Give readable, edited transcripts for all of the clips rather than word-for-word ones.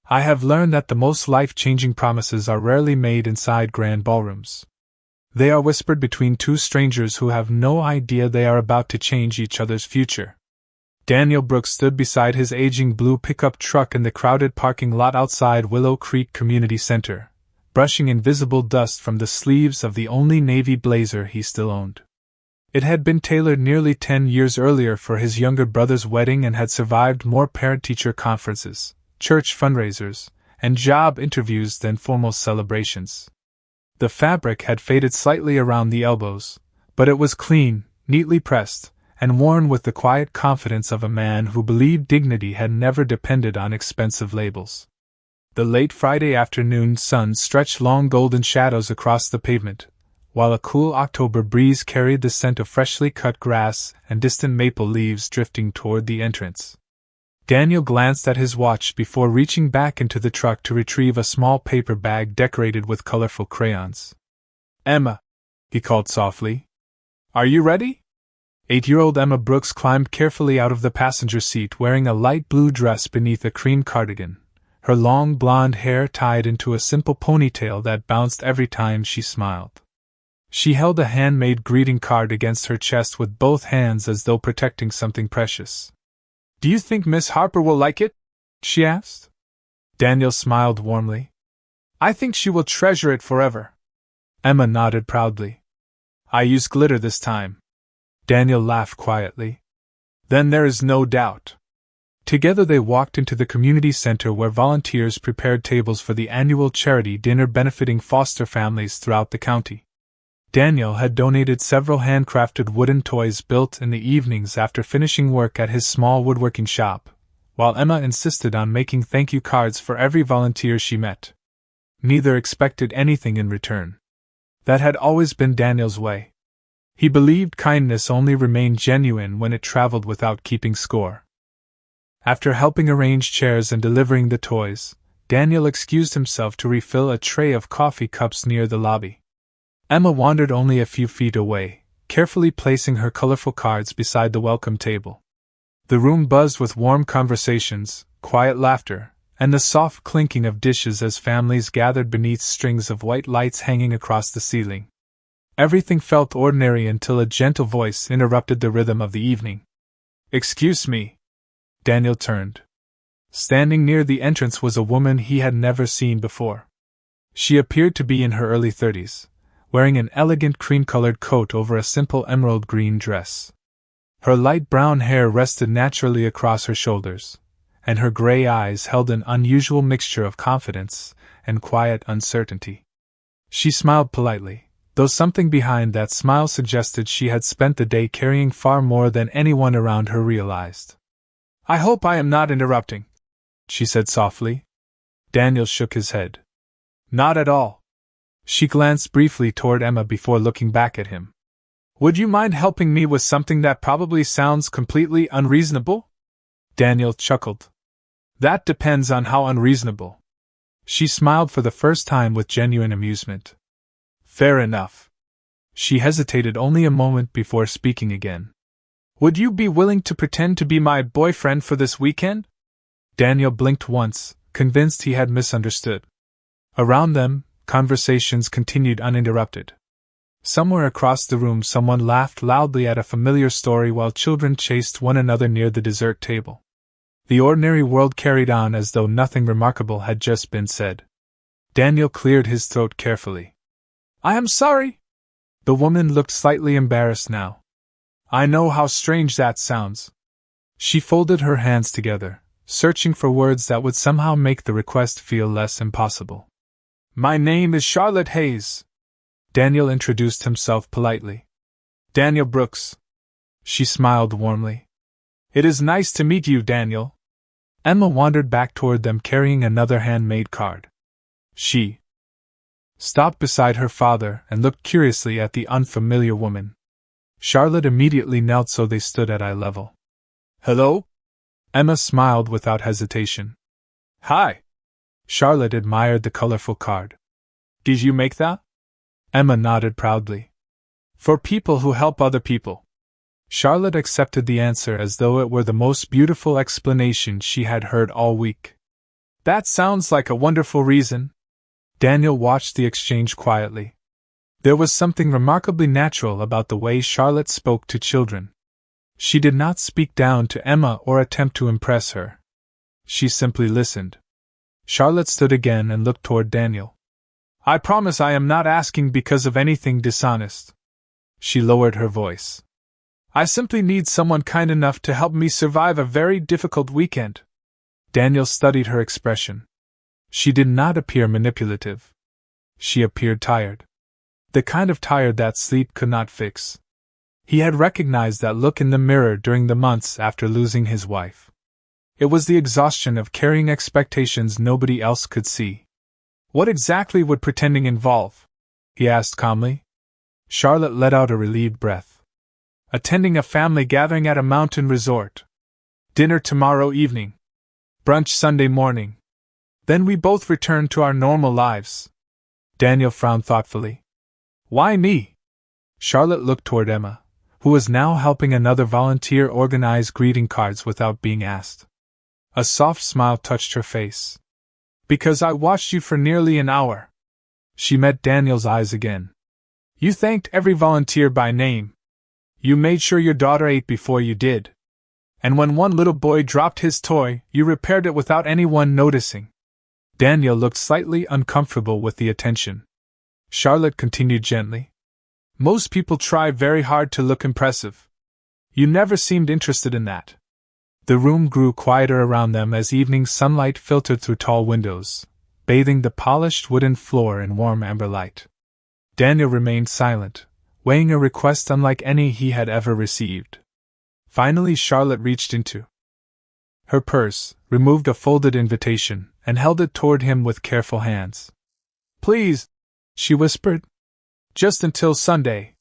I have learned that the most life-changing promises are rarely made inside grand ballrooms. They are whispered between two strangers who have no idea they are about to change each other's future. Daniel Brooks stood beside his aging blue pickup truck in the crowded parking lot outside Willow Creek Community Center, brushing invisible dust from the sleeves of the only navy blazer he still owned. It had been tailored nearly 10 years earlier for his younger brother's wedding and had survived more parent-teacher conferences, church fundraisers, and job interviews than formal celebrations. The fabric had faded slightly around the elbows, but it was clean, neatly pressed, and worn with the quiet confidence of a man who believed dignity had never depended on expensive labels. The late Friday afternoon sun stretched long golden shadows across the pavement, while a cool October breeze carried the scent of freshly cut grass and distant maple leaves drifting toward the entrance. Daniel glanced at his watch before reaching back into the truck to retrieve a small paper bag decorated with colorful crayons. "Emma," he called softly. "Are you ready?" 8-year-old Emma Brooks climbed carefully out of the passenger seat wearing a light blue dress beneath a cream cardigan, her long blonde hair tied into a simple ponytail that bounced every time she smiled. She held a handmade greeting card against her chest with both hands as though protecting something precious. "Do you think Miss Harper will like it?" she asked. Daniel smiled warmly. "I think she will treasure it forever." Emma nodded proudly. "I used glitter this time." Daniel laughed quietly. "Then there is no doubt." Together they walked into the community center where volunteers prepared tables for the annual charity dinner benefiting foster families throughout the county. Daniel had donated several handcrafted wooden toys built in the evenings after finishing work at his small woodworking shop, while Emma insisted on making thank-you cards for every volunteer she met. Neither expected anything in return. That had always been Daniel's way. He believed kindness only remained genuine when it traveled without keeping score. After helping arrange chairs and delivering the toys, Daniel excused himself to refill a tray of coffee cups near the lobby. Emma wandered only a few feet away, carefully placing her colorful cards beside the welcome table. The room buzzed with warm conversations, quiet laughter, and the soft clinking of dishes as families gathered beneath strings of white lights hanging across the ceiling. Everything felt ordinary until a gentle voice interrupted the rhythm of the evening. "Excuse me." Daniel turned. Standing near the entrance was a woman he had never seen before. She appeared to be in her early 30s, wearing an elegant cream-colored coat over a simple emerald green dress. Her light brown hair rested naturally across her shoulders, and her gray eyes held an unusual mixture of confidence and quiet uncertainty. She smiled politely, though something behind that smile suggested she had spent the day carrying far more than anyone around her realized. "I hope I am not interrupting," she said softly. Daniel shook his head. "Not at all." She glanced briefly toward Emma before looking back at him. "Would you mind helping me with something that probably sounds completely unreasonable?" Daniel chuckled. "That depends on how unreasonable." She smiled for the first time with genuine amusement. "Fair enough." She hesitated only a moment before speaking again. "Would you be willing to pretend to be my boyfriend for this weekend?" Daniel blinked once, convinced he had misunderstood. Around them, conversations continued uninterrupted. Somewhere across the room someone laughed loudly at a familiar story while children chased one another near the dessert table. The ordinary world carried on as though nothing remarkable had just been said. Daniel cleared his throat carefully. "I am sorry." The woman looked slightly embarrassed now. "I know how strange that sounds." She folded her hands together, searching for words that would somehow make the request feel less impossible. "My name is Charlotte Hayes." Daniel introduced himself politely. "Daniel Brooks." She smiled warmly. "It is nice to meet you, Daniel." Emma wandered back toward them carrying another handmade card. She stopped beside her father and looked curiously at the unfamiliar woman. Charlotte immediately knelt so they stood at eye level. "Hello?" Emma smiled without hesitation. "Hi." Charlotte admired the colorful card. "Did you make that?" Emma nodded proudly. "For people who help other people." Charlotte accepted the answer as though it were the most beautiful explanation she had heard all week. That sounds like a wonderful reason. Daniel watched the exchange quietly. There was something remarkably natural about the way Charlotte spoke to children. She did not speak down to Emma or attempt to impress her. She simply listened. Charlotte stood again and looked toward Daniel. I promise I am not asking because of anything dishonest. She lowered her voice. I simply need someone kind enough to help me survive a very difficult weekend. Daniel studied her expression. She did not appear manipulative. She appeared tired. The kind of tired that sleep could not fix. He had recognized that look in the mirror during the months after losing his wife. It was the exhaustion of carrying expectations nobody else could see. What exactly would pretending involve? He asked calmly. Charlotte let out a relieved breath. Attending a family gathering at a mountain resort. Dinner tomorrow evening. Brunch Sunday morning. Then we both return to our normal lives. Daniel frowned thoughtfully. Why me? Charlotte looked toward Emma, who was now helping another volunteer organize greeting cards without being asked. A soft smile touched her face. Because I watched you for nearly an hour. She met Daniel's eyes again. You thanked every volunteer by name. You made sure your daughter ate before you did. And when one little boy dropped his toy, you repaired it without anyone noticing. Daniel looked slightly uncomfortable with the attention. Charlotte continued gently. Most people try very hard to look impressive. You never seemed interested in that. The room grew quieter around them as evening sunlight filtered through tall windows, bathing the polished wooden floor in warm amber light. Daniel remained silent, weighing a request unlike any he had ever received. Finally, Charlotte reached into her purse, removed a folded invitation, and held it toward him with careful hands. Please, she whispered. Just until Sunday.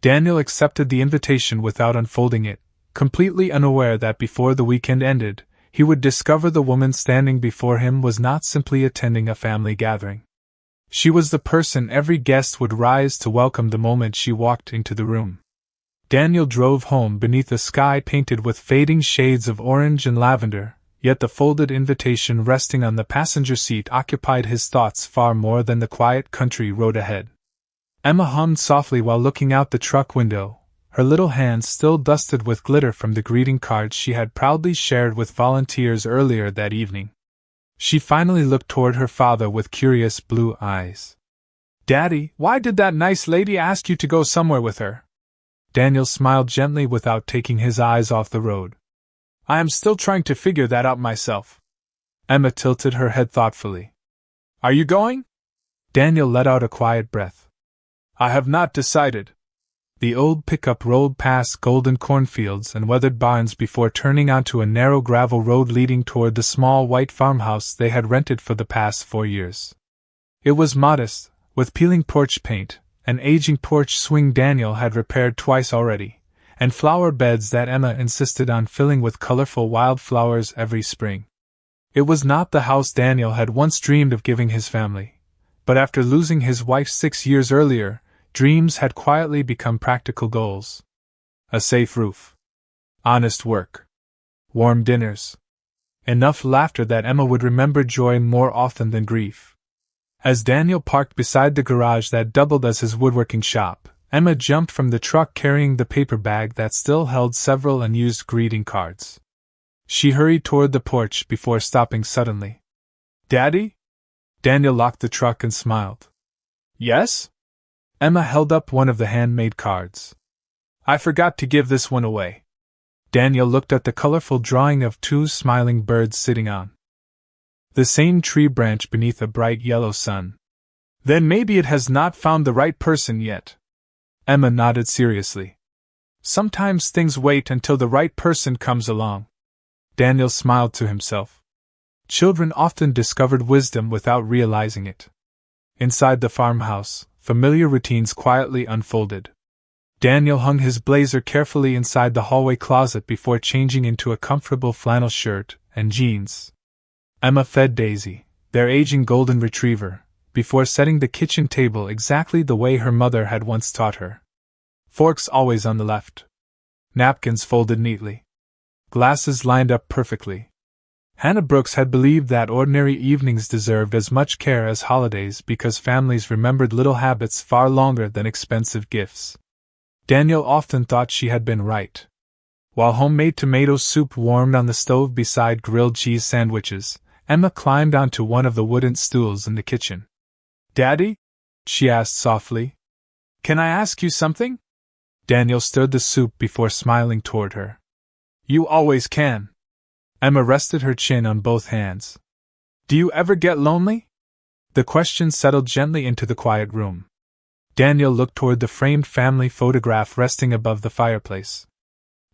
Daniel accepted the invitation without unfolding it, completely unaware that before the weekend ended, he would discover the woman standing before him was not simply attending a family gathering. She was the person every guest would rise to welcome the moment she walked into the room. Daniel drove home beneath a sky painted with fading shades of orange and lavender, yet the folded invitation resting on the passenger seat occupied his thoughts far more than the quiet country road ahead. Emma hummed softly while looking out the truck window, her little hands still dusted with glitter from the greeting cards she had proudly shared with volunteers earlier that evening. She finally looked toward her father with curious blue eyes. Daddy, why did that nice lady ask you to go somewhere with her? Daniel smiled gently without taking his eyes off the road. I am still trying to figure that out myself. Emma tilted her head thoughtfully. Are you going? Daniel let out a quiet breath. I have not decided. The old pickup rolled past golden cornfields and weathered barns before turning onto a narrow gravel road leading toward the small white farmhouse they had rented for the past 4 years. It was modest, with peeling porch paint, an aging porch swing Daniel had repaired twice already, and flower beds that Emma insisted on filling with colorful wildflowers every spring. It was not the house Daniel had once dreamed of giving his family, but after losing his wife 6 years earlier, dreams had quietly become practical goals. A safe roof. Honest work. Warm dinners. Enough laughter that Emma would remember joy more often than grief. As Daniel parked beside the garage that doubled as his woodworking shop, Emma jumped from the truck carrying the paper bag that still held several unused greeting cards. She hurried toward the porch before stopping suddenly. Daddy? Daniel locked the truck and smiled. Yes? Emma held up one of the handmade cards. I forgot to give this one away. Daniel looked at the colorful drawing of 2 smiling birds sitting on the same tree branch beneath a bright yellow sun. Then maybe it has not found the right person yet. Emma nodded seriously. Sometimes things wait until the right person comes along. Daniel smiled to himself. Children often discovered wisdom without realizing it. Inside the farmhouse, familiar routines quietly unfolded. Daniel hung his blazer carefully inside the hallway closet before changing into a comfortable flannel shirt and jeans. Emma fed Daisy, their aging golden retriever, before setting the kitchen table exactly the way her mother had once taught her. Forks always on the left. Napkins folded neatly. Glasses lined up perfectly. Hannah Brooks had believed that ordinary evenings deserved as much care as holidays because families remembered little habits far longer than expensive gifts. Daniel often thought she had been right. While homemade tomato soup warmed on the stove beside grilled cheese sandwiches, Emma climbed onto one of the wooden stools in the kitchen. "Daddy?" she asked softly. "Can I ask you something?" Daniel stirred the soup before smiling toward her. "You always can." Emma rested her chin on both hands. "Do you ever get lonely?" The question settled gently into the quiet room. Daniel looked toward the framed family photograph resting above the fireplace.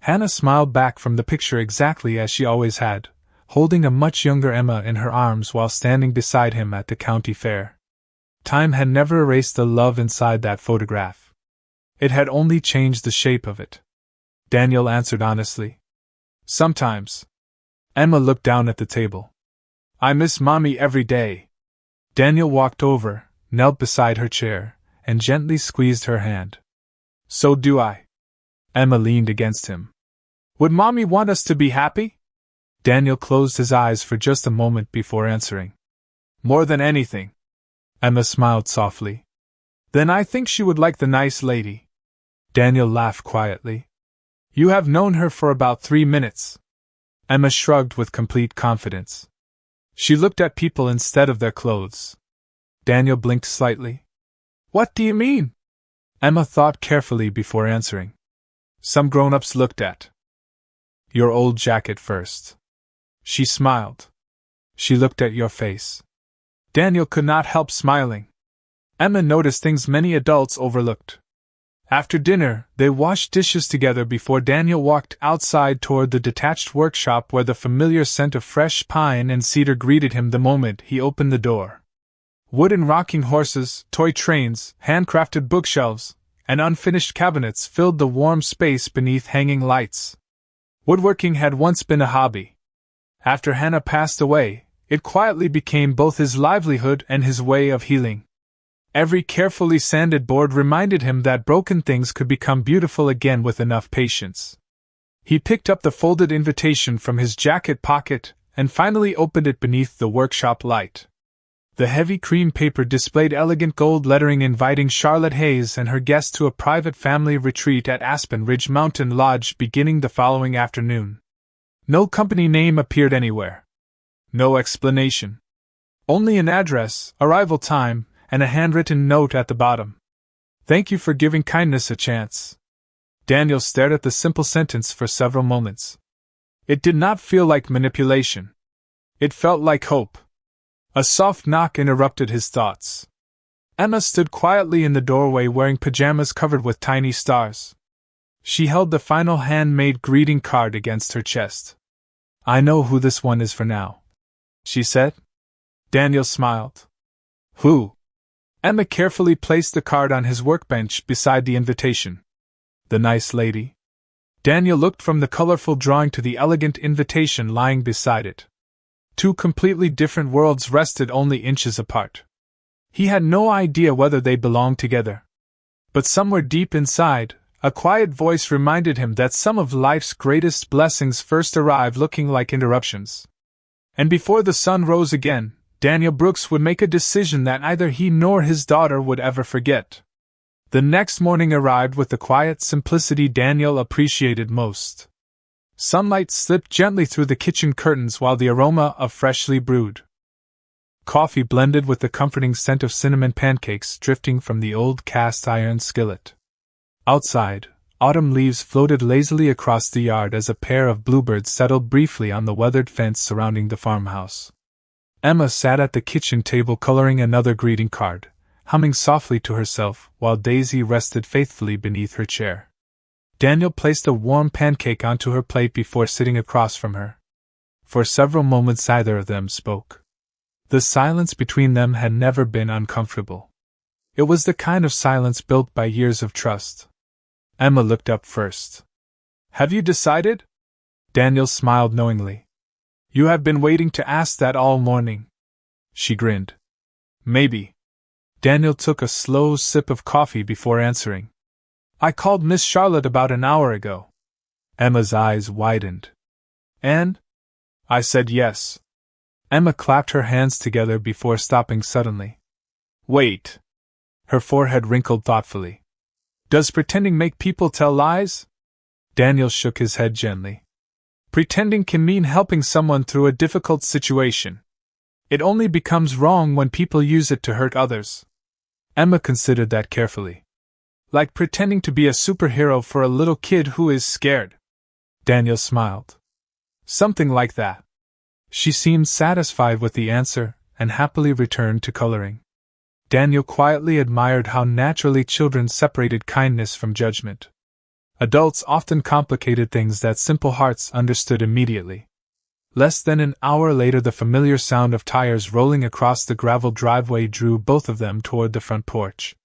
Hannah smiled back from the picture exactly as she always had, holding a much younger Emma in her arms while standing beside him at the county fair. Time had never erased the love inside that photograph. It had only changed the shape of it. Daniel answered honestly. "Sometimes." Emma looked down at the table. "I miss Mommy every day." Daniel walked over, knelt beside her chair, and gently squeezed her hand. "So do I." Emma leaned against him. "Would Mommy want us to be happy?" Daniel closed his eyes for just a moment before answering. "More than anything." Emma smiled softly. "Then I think she would like the nice lady." Daniel laughed quietly. "You have known her for about 3 minutes." Emma shrugged with complete confidence. She looked at people instead of their clothes. Daniel blinked slightly. "What do you mean?" Emma thought carefully before answering. "Some grown-ups looked at your old jacket first." She smiled. "She looked at your face." Daniel could not help smiling. Emma noticed things many adults overlooked. After dinner, they washed dishes together before Daniel walked outside toward the detached workshop where the familiar scent of fresh pine and cedar greeted him the moment he opened the door. Wooden rocking horses, toy trains, handcrafted bookshelves, and unfinished cabinets filled the warm space beneath hanging lights. Woodworking had once been a hobby. After Hannah passed away, it quietly became both his livelihood and his way of healing. Every carefully sanded board reminded him that broken things could become beautiful again with enough patience. He picked up the folded invitation from his jacket pocket and finally opened it beneath the workshop light. The heavy cream paper displayed elegant gold lettering inviting Charlotte Hayes and her guests to a private family retreat at Aspen Ridge Mountain Lodge beginning the following afternoon. No company name appeared anywhere. No explanation. Only an address, arrival time, and a handwritten note at the bottom. "Thank you for giving kindness a chance." Daniel stared at the simple sentence for several moments. It did not feel like manipulation. It felt like hope. A soft knock interrupted his thoughts. Emma stood quietly in the doorway wearing pajamas covered with tiny stars. She held the final handmade greeting card against her chest. "I know who this one is for now," she said. Daniel smiled. "Who?" Emma carefully placed the card on his workbench beside the invitation. "The nice lady." Daniel looked from the colorful drawing to the elegant invitation lying beside it. Two completely different worlds rested only inches apart. He had no idea whether they belonged together. But somewhere deep inside, a quiet voice reminded him that some of life's greatest blessings first arrive looking like interruptions. And before the sun rose again, Daniel Brooks would make a decision that neither he nor his daughter would ever forget. The next morning arrived with the quiet simplicity Daniel appreciated most. Sunlight slipped gently through the kitchen curtains while the aroma of freshly brewed coffee blended with the comforting scent of cinnamon pancakes drifting from the old cast-iron skillet. Outside, autumn leaves floated lazily across the yard as a pair of bluebirds settled briefly on the weathered fence surrounding the farmhouse. Emma sat at the kitchen table coloring another greeting card, humming softly to herself while Daisy rested faithfully beneath her chair. Daniel placed a warm pancake onto her plate before sitting across from her. For several moments neither of them spoke. The silence between them had never been uncomfortable. It was the kind of silence built by years of trust. Emma looked up first. "Have you decided?" Daniel smiled knowingly. "You have been waiting to ask that all morning." She grinned. "Maybe." Daniel took a slow sip of coffee before answering. "I called Miss Charlotte about an hour ago." Emma's eyes widened. "And?" I said yes. Emma clapped her hands together before stopping suddenly. Wait. Her forehead wrinkled thoughtfully. Does pretending make people tell lies? Daniel shook his head gently. Pretending can mean helping someone through a difficult situation. It only becomes wrong when people use it to hurt others. Emma considered that carefully. Like pretending to be a superhero for a little kid who is scared. Daniel smiled. Something like that. She seemed satisfied with the answer, and happily returned to coloring. Daniel quietly admired how naturally children separated kindness from judgment. Adults often complicated things that simple hearts understood immediately. Less than an hour later, the familiar sound of tires rolling across the gravel driveway drew both of them toward the front porch.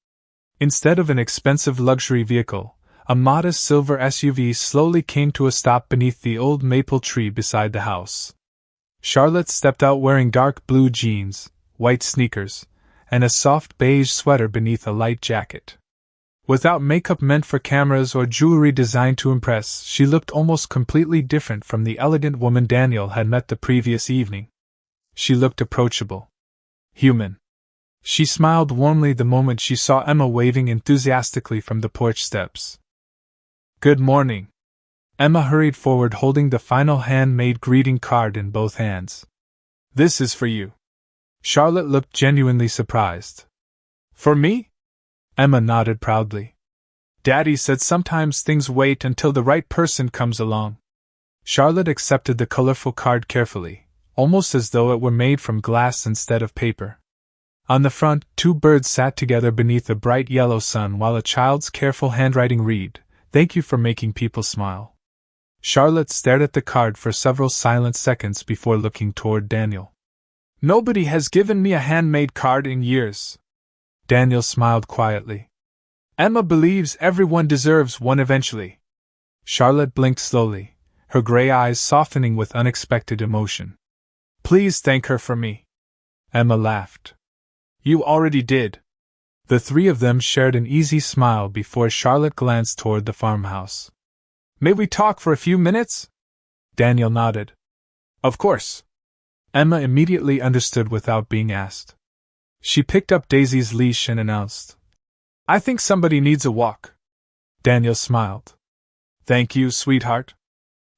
Instead of an expensive luxury vehicle, a modest silver SUV slowly came to a stop beneath the old maple tree beside the house. Charlotte stepped out wearing dark blue jeans, white sneakers, and a soft beige sweater beneath a light jacket. Without makeup meant for cameras or jewelry designed to impress, she looked almost completely different from the elegant woman Daniel had met the previous evening. She looked approachable. Human. She smiled warmly the moment she saw Emma waving enthusiastically from the porch steps. Good morning. Emma hurried forward holding the final handmade greeting card in both hands. This is for you. Charlotte looked genuinely surprised. For me? Emma nodded proudly. Daddy said sometimes things wait until the right person comes along. Charlotte accepted the colorful card carefully, almost as though it were made from glass instead of paper. On the front, two birds sat together beneath a bright yellow sun while a child's careful handwriting read, "Thank you for making people smile." Charlotte stared at the card for several silent seconds before looking toward Daniel. Nobody has given me a handmade card in years. Daniel smiled quietly. Emma believes everyone deserves one eventually. Charlotte blinked slowly, her gray eyes softening with unexpected emotion. Please thank her for me. Emma laughed. You already did. The three of them shared an easy smile before Charlotte glanced toward the farmhouse. May we talk for a few minutes? Daniel nodded. Of course. Emma immediately understood without being asked. She picked up Daisy's leash and announced, I think somebody needs a walk. Daniel smiled. Thank you, sweetheart.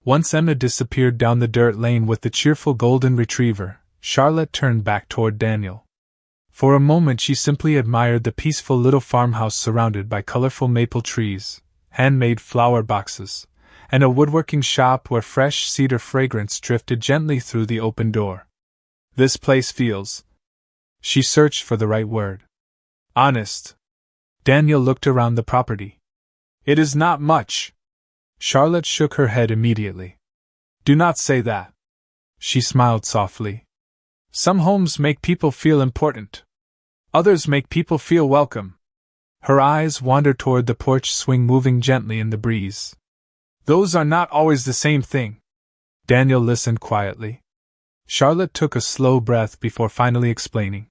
Once Emma disappeared down the dirt lane with the cheerful golden retriever, Charlotte turned back toward Daniel. For a moment she simply admired the peaceful little farmhouse surrounded by colorful maple trees, handmade flower boxes, and a woodworking shop where fresh cedar fragrance drifted gently through the open door. This place feels... She searched for the right word. Honest. Daniel looked around the property. It is not much. Charlotte shook her head immediately. Do not say that. She smiled softly. Some homes make people feel important. Others make people feel welcome. Her eyes wandered toward the porch swing moving gently in the breeze. Those are not always the same thing. Daniel listened quietly. Charlotte took a slow breath before finally explaining.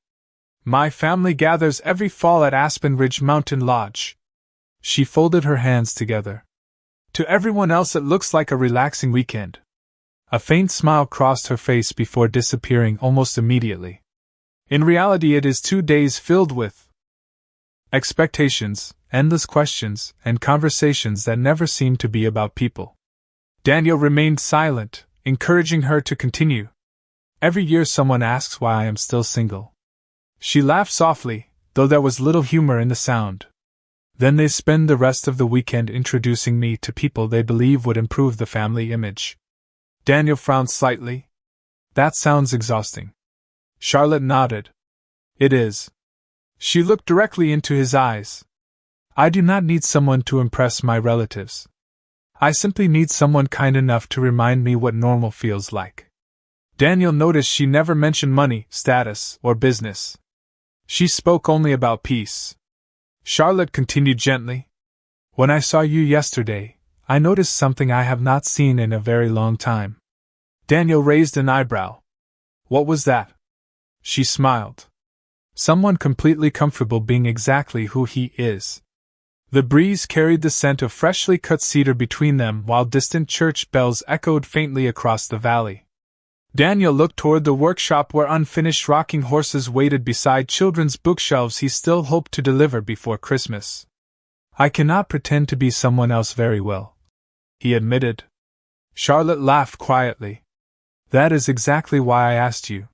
My family gathers every fall at Aspen Ridge Mountain Lodge. She folded her hands together. To everyone else it looks like a relaxing weekend. A faint smile crossed her face before disappearing almost immediately. In reality it is 2 days filled with expectations, endless questions, and conversations that never seem to be about people. Daniel remained silent, encouraging her to continue. Every year someone asks why I am still single. She laughed softly, though there was little humor in the sound. Then they spend the rest of the weekend introducing me to people they believe would improve the family image. Daniel frowned slightly. That sounds exhausting. Charlotte nodded. It is. She looked directly into his eyes. I do not need someone to impress my relatives. I simply need someone kind enough to remind me what normal feels like. Daniel noticed she never mentioned money, status, or business. She spoke only about peace. Charlotte continued gently. When I saw you yesterday, I noticed something I have not seen in a very long time. Daniel raised an eyebrow. What was that? She smiled. Someone completely comfortable being exactly who he is. The breeze carried the scent of freshly cut cedar between them while distant church bells echoed faintly across the valley. Daniel looked toward the workshop where unfinished rocking horses waited beside children's bookshelves he still hoped to deliver before Christmas. I cannot pretend to be someone else very well, he admitted. Charlotte laughed quietly. That is exactly why I asked you.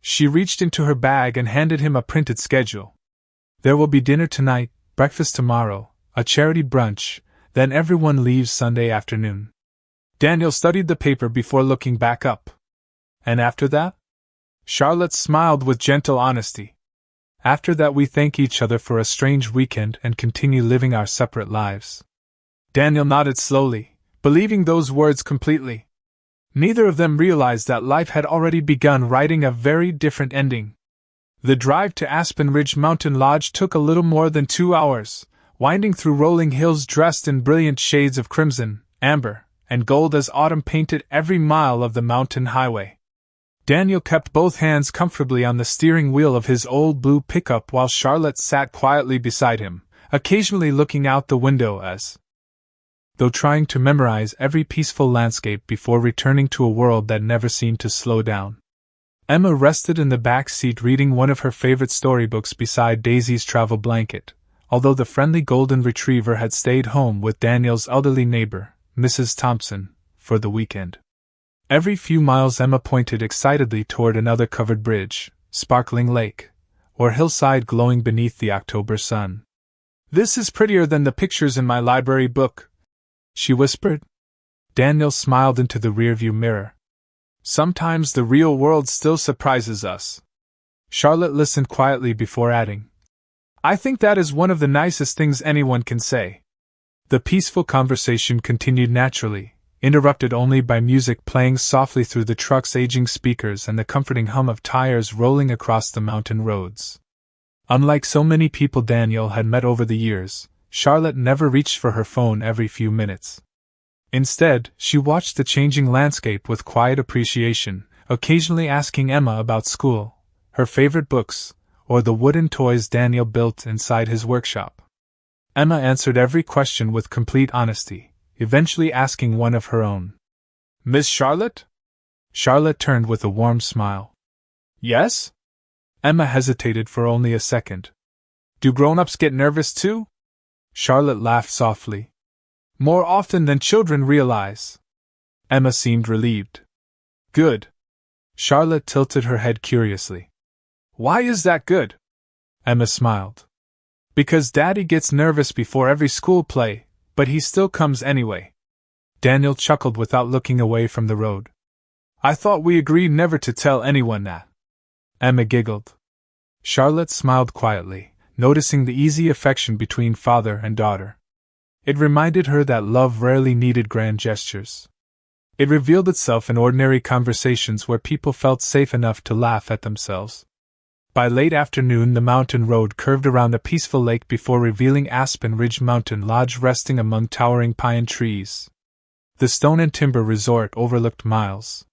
She reached into her bag and handed him a printed schedule. There will be dinner tonight, breakfast tomorrow, a charity brunch, then everyone leaves Sunday afternoon. Daniel studied the paper before looking back up. And after that? Charlotte smiled with gentle honesty. After that we thank each other for a strange weekend and continue living our separate lives. Daniel nodded slowly, believing those words completely. Neither of them realized that life had already begun writing a very different ending. The drive to Aspen Ridge Mountain Lodge took a little more than 2 hours, winding through rolling hills dressed in brilliant shades of crimson, amber, and gold as autumn painted every mile of the mountain highway. Daniel kept both hands comfortably on the steering wheel of his old blue pickup while Charlotte sat quietly beside him, occasionally looking out the window as though trying to memorize every peaceful landscape before returning to a world that never seemed to slow down. Emma rested in the back seat reading one of her favorite storybooks beside Daisy's travel blanket, although the friendly golden retriever had stayed home with Daniel's elderly neighbor, Mrs. Thompson, for the weekend. Every few miles Emma pointed excitedly toward another covered bridge, sparkling lake, or hillside glowing beneath the October sun. This is prettier than the pictures in my library book, she whispered. Daniel smiled into the rearview mirror. Sometimes the real world still surprises us. Charlotte listened quietly before adding, I think that is one of the nicest things anyone can say. The peaceful conversation continued naturally, interrupted only by music playing softly through the truck's aging speakers and the comforting hum of tires rolling across the mountain roads. Unlike so many people Daniel had met over the years, Charlotte never reached for her phone every few minutes. Instead, she watched the changing landscape with quiet appreciation, occasionally asking Emma about school, her favorite books, or the wooden toys Daniel built inside his workshop. Emma answered every question with complete honesty, eventually asking one of her own. Miss Charlotte? Charlotte turned with a warm smile. Yes? Emma hesitated for only a second. Do grown-ups get nervous too? Charlotte laughed softly. More often than children realize. Emma seemed relieved. Good. Charlotte tilted her head curiously. Why is that good? Emma smiled. Because Daddy gets nervous before every school play, but he still comes anyway. Daniel chuckled without looking away from the road. I thought we agreed never to tell anyone that. Emma giggled. Charlotte smiled quietly, noticing the easy affection between father and daughter. It reminded her that love rarely needed grand gestures. It revealed itself in ordinary conversations where people felt safe enough to laugh at themselves. By late afternoon the mountain road curved around a peaceful lake before revealing Aspen Ridge Mountain Lodge resting among towering pine trees. The stone and timber resort overlooked miles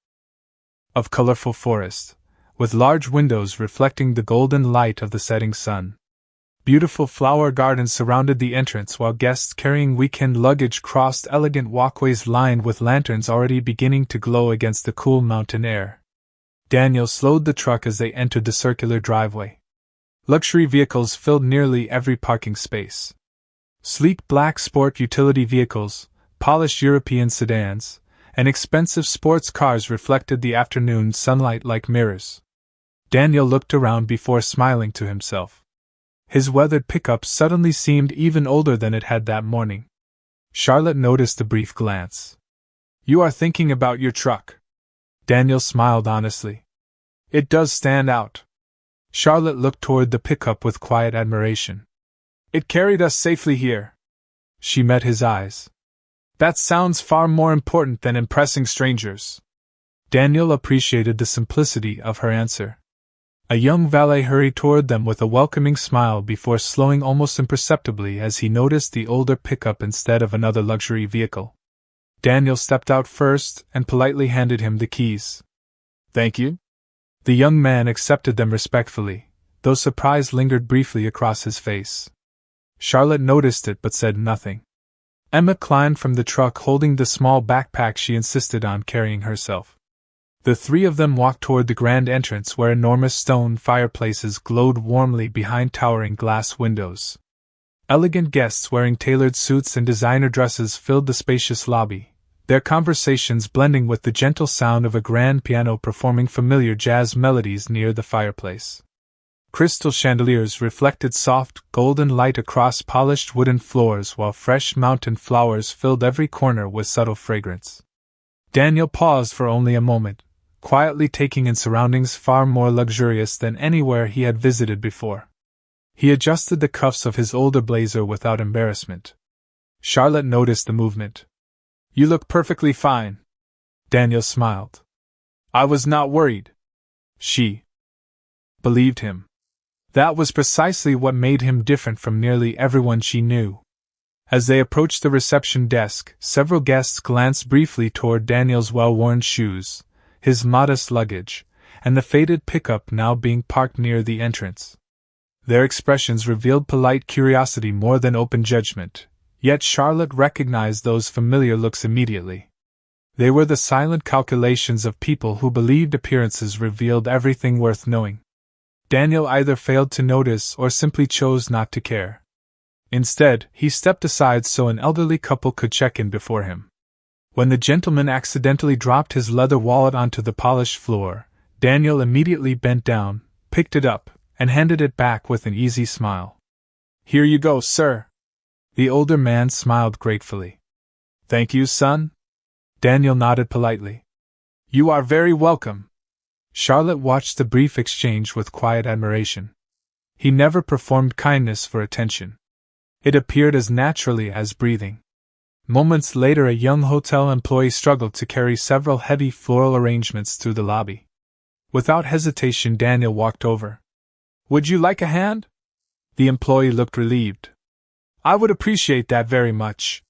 of colorful forest, with large windows reflecting the golden light of the setting sun. Beautiful flower gardens surrounded the entrance while guests carrying weekend luggage crossed elegant walkways lined with lanterns already beginning to glow against the cool mountain air. Daniel slowed the truck as they entered the circular driveway. Luxury vehicles filled nearly every parking space. Sleek black sport utility vehicles, polished European sedans, and expensive sports cars reflected the afternoon sunlight like mirrors. Daniel looked around before smiling to himself. His weathered pickup suddenly seemed even older than it had that morning. Charlotte noticed a brief glance. You are thinking about your truck. Daniel smiled honestly. It does stand out. Charlotte looked toward the pickup with quiet admiration. It carried us safely here. She met his eyes. That sounds far more important than impressing strangers. Daniel appreciated the simplicity of her answer. A young valet hurried toward them with a welcoming smile before slowing almost imperceptibly as he noticed the older pickup instead of another luxury vehicle. Daniel stepped out first and politely handed him the keys. Thank you. The young man accepted them respectfully, though surprise lingered briefly across his face. Charlotte noticed it but said nothing. Emma climbed from the truck holding the small backpack she insisted on carrying herself. The three of them walked toward the grand entrance where enormous stone fireplaces glowed warmly behind towering glass windows. Elegant guests wearing tailored suits and designer dresses filled the spacious lobby, their conversations blending with the gentle sound of a grand piano performing familiar jazz melodies near the fireplace. Crystal chandeliers reflected soft, golden light across polished wooden floors while fresh mountain flowers filled every corner with subtle fragrance. Daniel paused for only a moment, quietly taking in surroundings far more luxurious than anywhere he had visited before. He adjusted the cuffs of his older blazer without embarrassment. Charlotte noticed the movement. "You look perfectly fine." Daniel smiled. "I was not worried." She believed him. That was precisely what made him different from nearly everyone she knew. As they approached the reception desk, several guests glanced briefly toward Daniel's well-worn shoes, his modest luggage, and the faded pickup now being parked near the entrance. Their expressions revealed polite curiosity more than open judgment, yet Charlotte recognized those familiar looks immediately. They were the silent calculations of people who believed appearances revealed everything worth knowing. Daniel either failed to notice or simply chose not to care. Instead, he stepped aside so an elderly couple could check in before him. When the gentleman accidentally dropped his leather wallet onto the polished floor, Daniel immediately bent down, picked it up, and handed it back with an easy smile. "Here you go, sir." The older man smiled gratefully. "Thank you, son." Daniel nodded politely. "You are very welcome." Charlotte watched the brief exchange with quiet admiration. He never performed kindness for attention. It appeared as naturally as breathing. Moments later, a young hotel employee struggled to carry several heavy floral arrangements through the lobby. Without hesitation, Daniel walked over. "Would you like a hand?" The employee looked relieved. "I would appreciate that very much."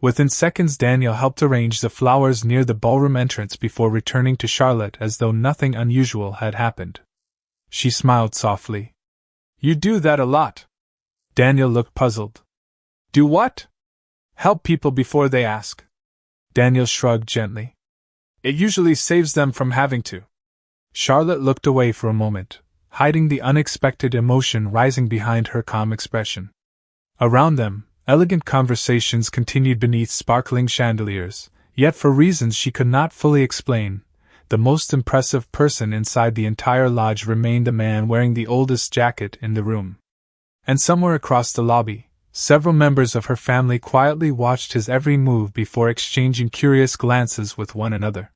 Within seconds, Daniel helped arrange the flowers near the ballroom entrance before returning to Charlotte as though nothing unusual had happened. She smiled softly. "You do that a lot." Daniel looked puzzled. "Do what?" "Help people before they ask." Daniel shrugged gently. "It usually saves them from having to." Charlotte looked away for a moment, hiding the unexpected emotion rising behind her calm expression. Around them, elegant conversations continued beneath sparkling chandeliers, yet for reasons she could not fully explain, the most impressive person inside the entire lodge remained the man wearing the oldest jacket in the room. And somewhere across the lobby, several members of her family quietly watched his every move before exchanging curious glances with one another.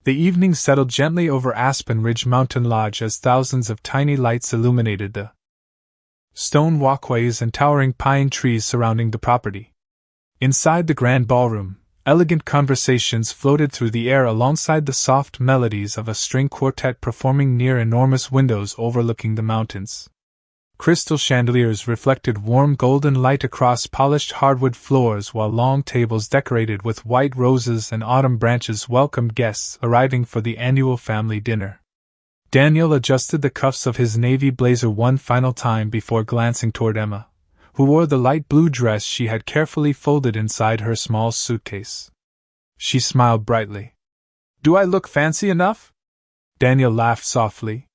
The evening settled gently over Aspen Ridge Mountain Lodge as thousands of tiny lights illuminated the stone walkways and towering pine trees surrounding the property. Inside the grand ballroom, elegant conversations floated through the air alongside the soft melodies of a string quartet performing near enormous windows overlooking the mountains. Crystal chandeliers reflected warm golden light across polished hardwood floors while long tables decorated with white roses and autumn branches welcomed guests arriving for the annual family dinner. Daniel adjusted the cuffs of his navy blazer one final time before glancing toward Emma, who wore the light blue dress she had carefully folded inside her small suitcase. She smiled brightly. "Do I look fancy enough?" Daniel laughed softly.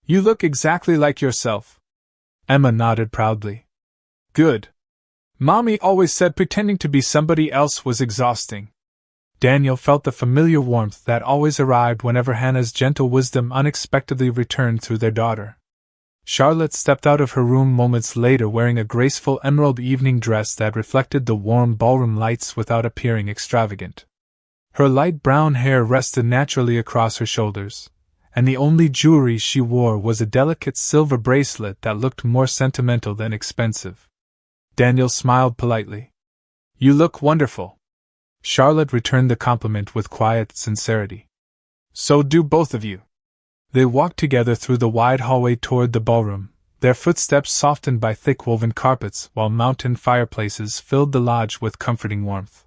"You look exactly like yourself." Emma nodded proudly. "Good. Mommy always said pretending to be somebody else was exhausting." Daniel felt the familiar warmth that always arrived whenever Hannah's gentle wisdom unexpectedly returned through their daughter. Charlotte stepped out of her room moments later wearing a graceful emerald evening dress that reflected the warm ballroom lights without appearing extravagant. Her light brown hair rested naturally across her shoulders, and the only jewelry she wore was a delicate silver bracelet that looked more sentimental than expensive. Daniel smiled politely. "You look wonderful." Charlotte returned the compliment with quiet sincerity. "So do both of you." They walked together through the wide hallway toward the ballroom, their footsteps softened by thick woven carpets while mountain fireplaces filled the lodge with comforting warmth.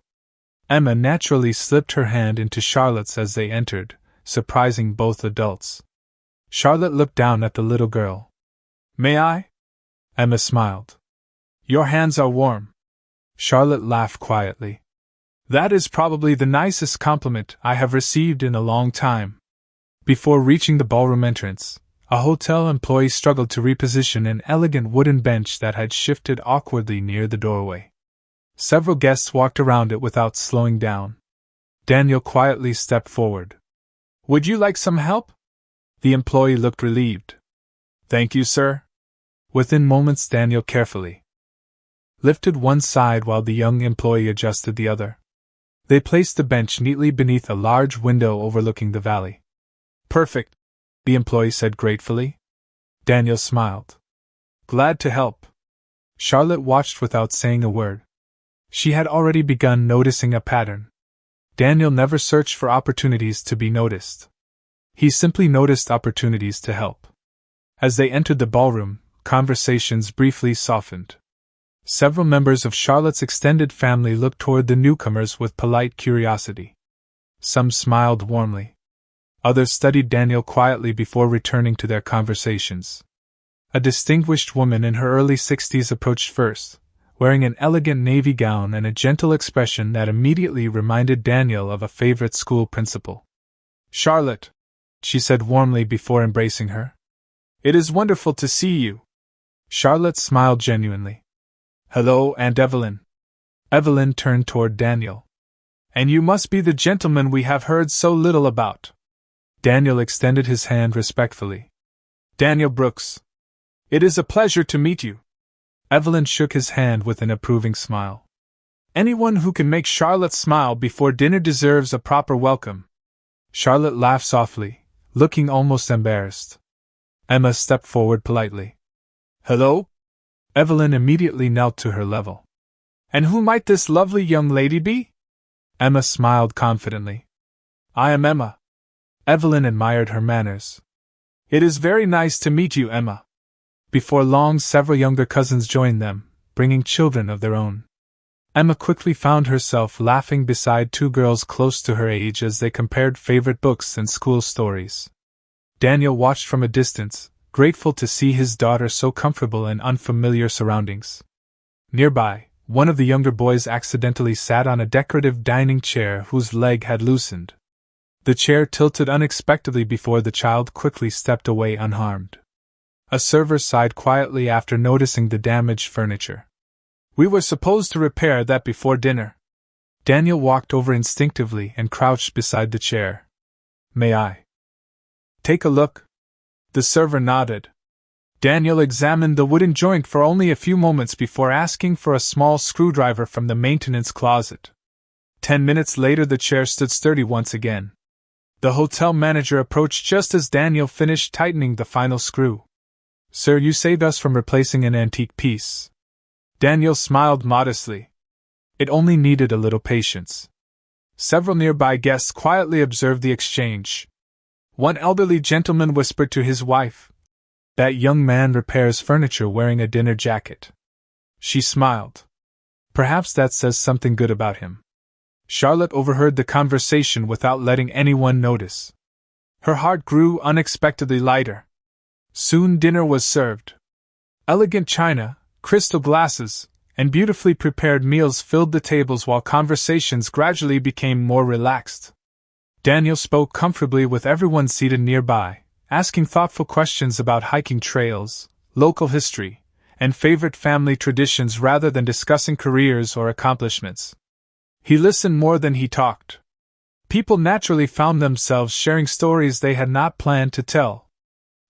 Emma naturally slipped her hand into Charlotte's as they entered, surprising both adults. Charlotte looked down at the little girl. "May I?" Emma smiled. "Your hands are warm." Charlotte laughed quietly. "That is probably the nicest compliment I have received in a long time." Before reaching the ballroom entrance, a hotel employee struggled to reposition an elegant wooden bench that had shifted awkwardly near the doorway. Several guests walked around it without slowing down. Daniel quietly stepped forward. "Would you like some help?" The employee looked relieved. "Thank you, sir." Within moments, Daniel carefully lifted one side while the young employee adjusted the other. They placed the bench neatly beneath a large window overlooking the valley. "Perfect," the employee said gratefully. Daniel smiled. "Glad to help." Charlotte watched without saying a word. She had already begun noticing a pattern. Daniel never searched for opportunities to be noticed. He simply noticed opportunities to help. As they entered the ballroom, conversations briefly softened. Several members of Charlotte's extended family looked toward the newcomers with polite curiosity. Some smiled warmly. Others studied Daniel quietly before returning to their conversations. A distinguished woman in her early 60s approached first, wearing an elegant navy gown and a gentle expression that immediately reminded Daniel of a favorite school principal. "Charlotte," she said warmly before embracing her. "It is wonderful to see you." Charlotte smiled genuinely. "Hello, Aunt Evelyn." Evelyn turned toward Daniel. "And you must be the gentleman we have heard so little about." Daniel extended his hand respectfully. "Daniel Brooks. It is a pleasure to meet you." Evelyn shook his hand with an approving smile. "Anyone who can make Charlotte smile before dinner deserves a proper welcome." Charlotte laughed softly, looking almost embarrassed. Emma stepped forward politely. "Hello?" Evelyn immediately knelt to her level. "And who might this lovely young lady be?" Emma smiled confidently. "I am Emma." Evelyn admired her manners. "It is very nice to meet you, Emma." Before long, several younger cousins joined them, bringing children of their own. Emma quickly found herself laughing beside two girls close to her age as they compared favorite books and school stories. Daniel watched from a distance, grateful to see his daughter so comfortable in unfamiliar surroundings. Nearby, one of the younger boys accidentally sat on a decorative dining chair whose leg had loosened. The chair tilted unexpectedly before the child quickly stepped away unharmed. A server sighed quietly after noticing the damaged furniture. "We were supposed to repair that before dinner." Daniel walked over instinctively and crouched beside the chair. "May I take a look?" The server nodded. Daniel examined the wooden joint for only a few moments before asking for a small screwdriver from the maintenance closet. 10 minutes later, the chair stood sturdy once again. The hotel manager approached just as Daniel finished tightening the final screw. "Sir, you saved us from replacing an antique piece." Daniel smiled modestly. It only needed a little patience. Several nearby guests quietly observed the exchange. One elderly gentleman whispered to his wife, "That young man repairs furniture wearing a dinner jacket." She smiled. "Perhaps that says something good about him." Charlotte overheard the conversation without letting anyone notice. Her heart grew unexpectedly lighter. Soon dinner was served. Elegant china, crystal glasses, and beautifully prepared meals filled the tables while conversations gradually became more relaxed. Daniel spoke comfortably with everyone seated nearby, asking thoughtful questions about hiking trails, local history, and favorite family traditions rather than discussing careers or accomplishments. He listened more than he talked. People naturally found themselves sharing stories they had not planned to tell.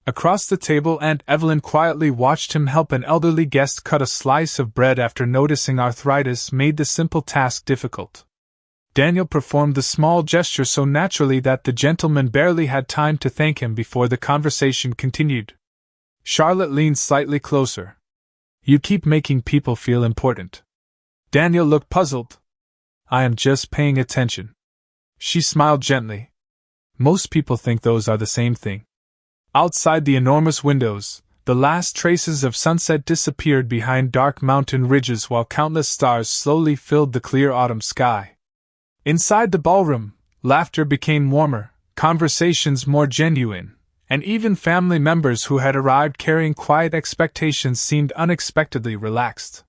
Across the table, Aunt Evelyn quietly watched him help an elderly guest cut a slice of bread after noticing arthritis made the simple task difficult. Daniel performed the small gesture so naturally that the gentleman barely had time to thank him before the conversation continued. Charlotte leaned slightly closer. "You keep making people feel important." Daniel looked puzzled. "I am just paying attention." She smiled gently. "Most people think those are the same thing." Outside the enormous windows, the last traces of sunset disappeared behind dark mountain ridges while countless stars slowly filled the clear autumn sky. Inside the ballroom, laughter became warmer, conversations more genuine, and even family members who had arrived carrying quiet expectations seemed unexpectedly relaxed.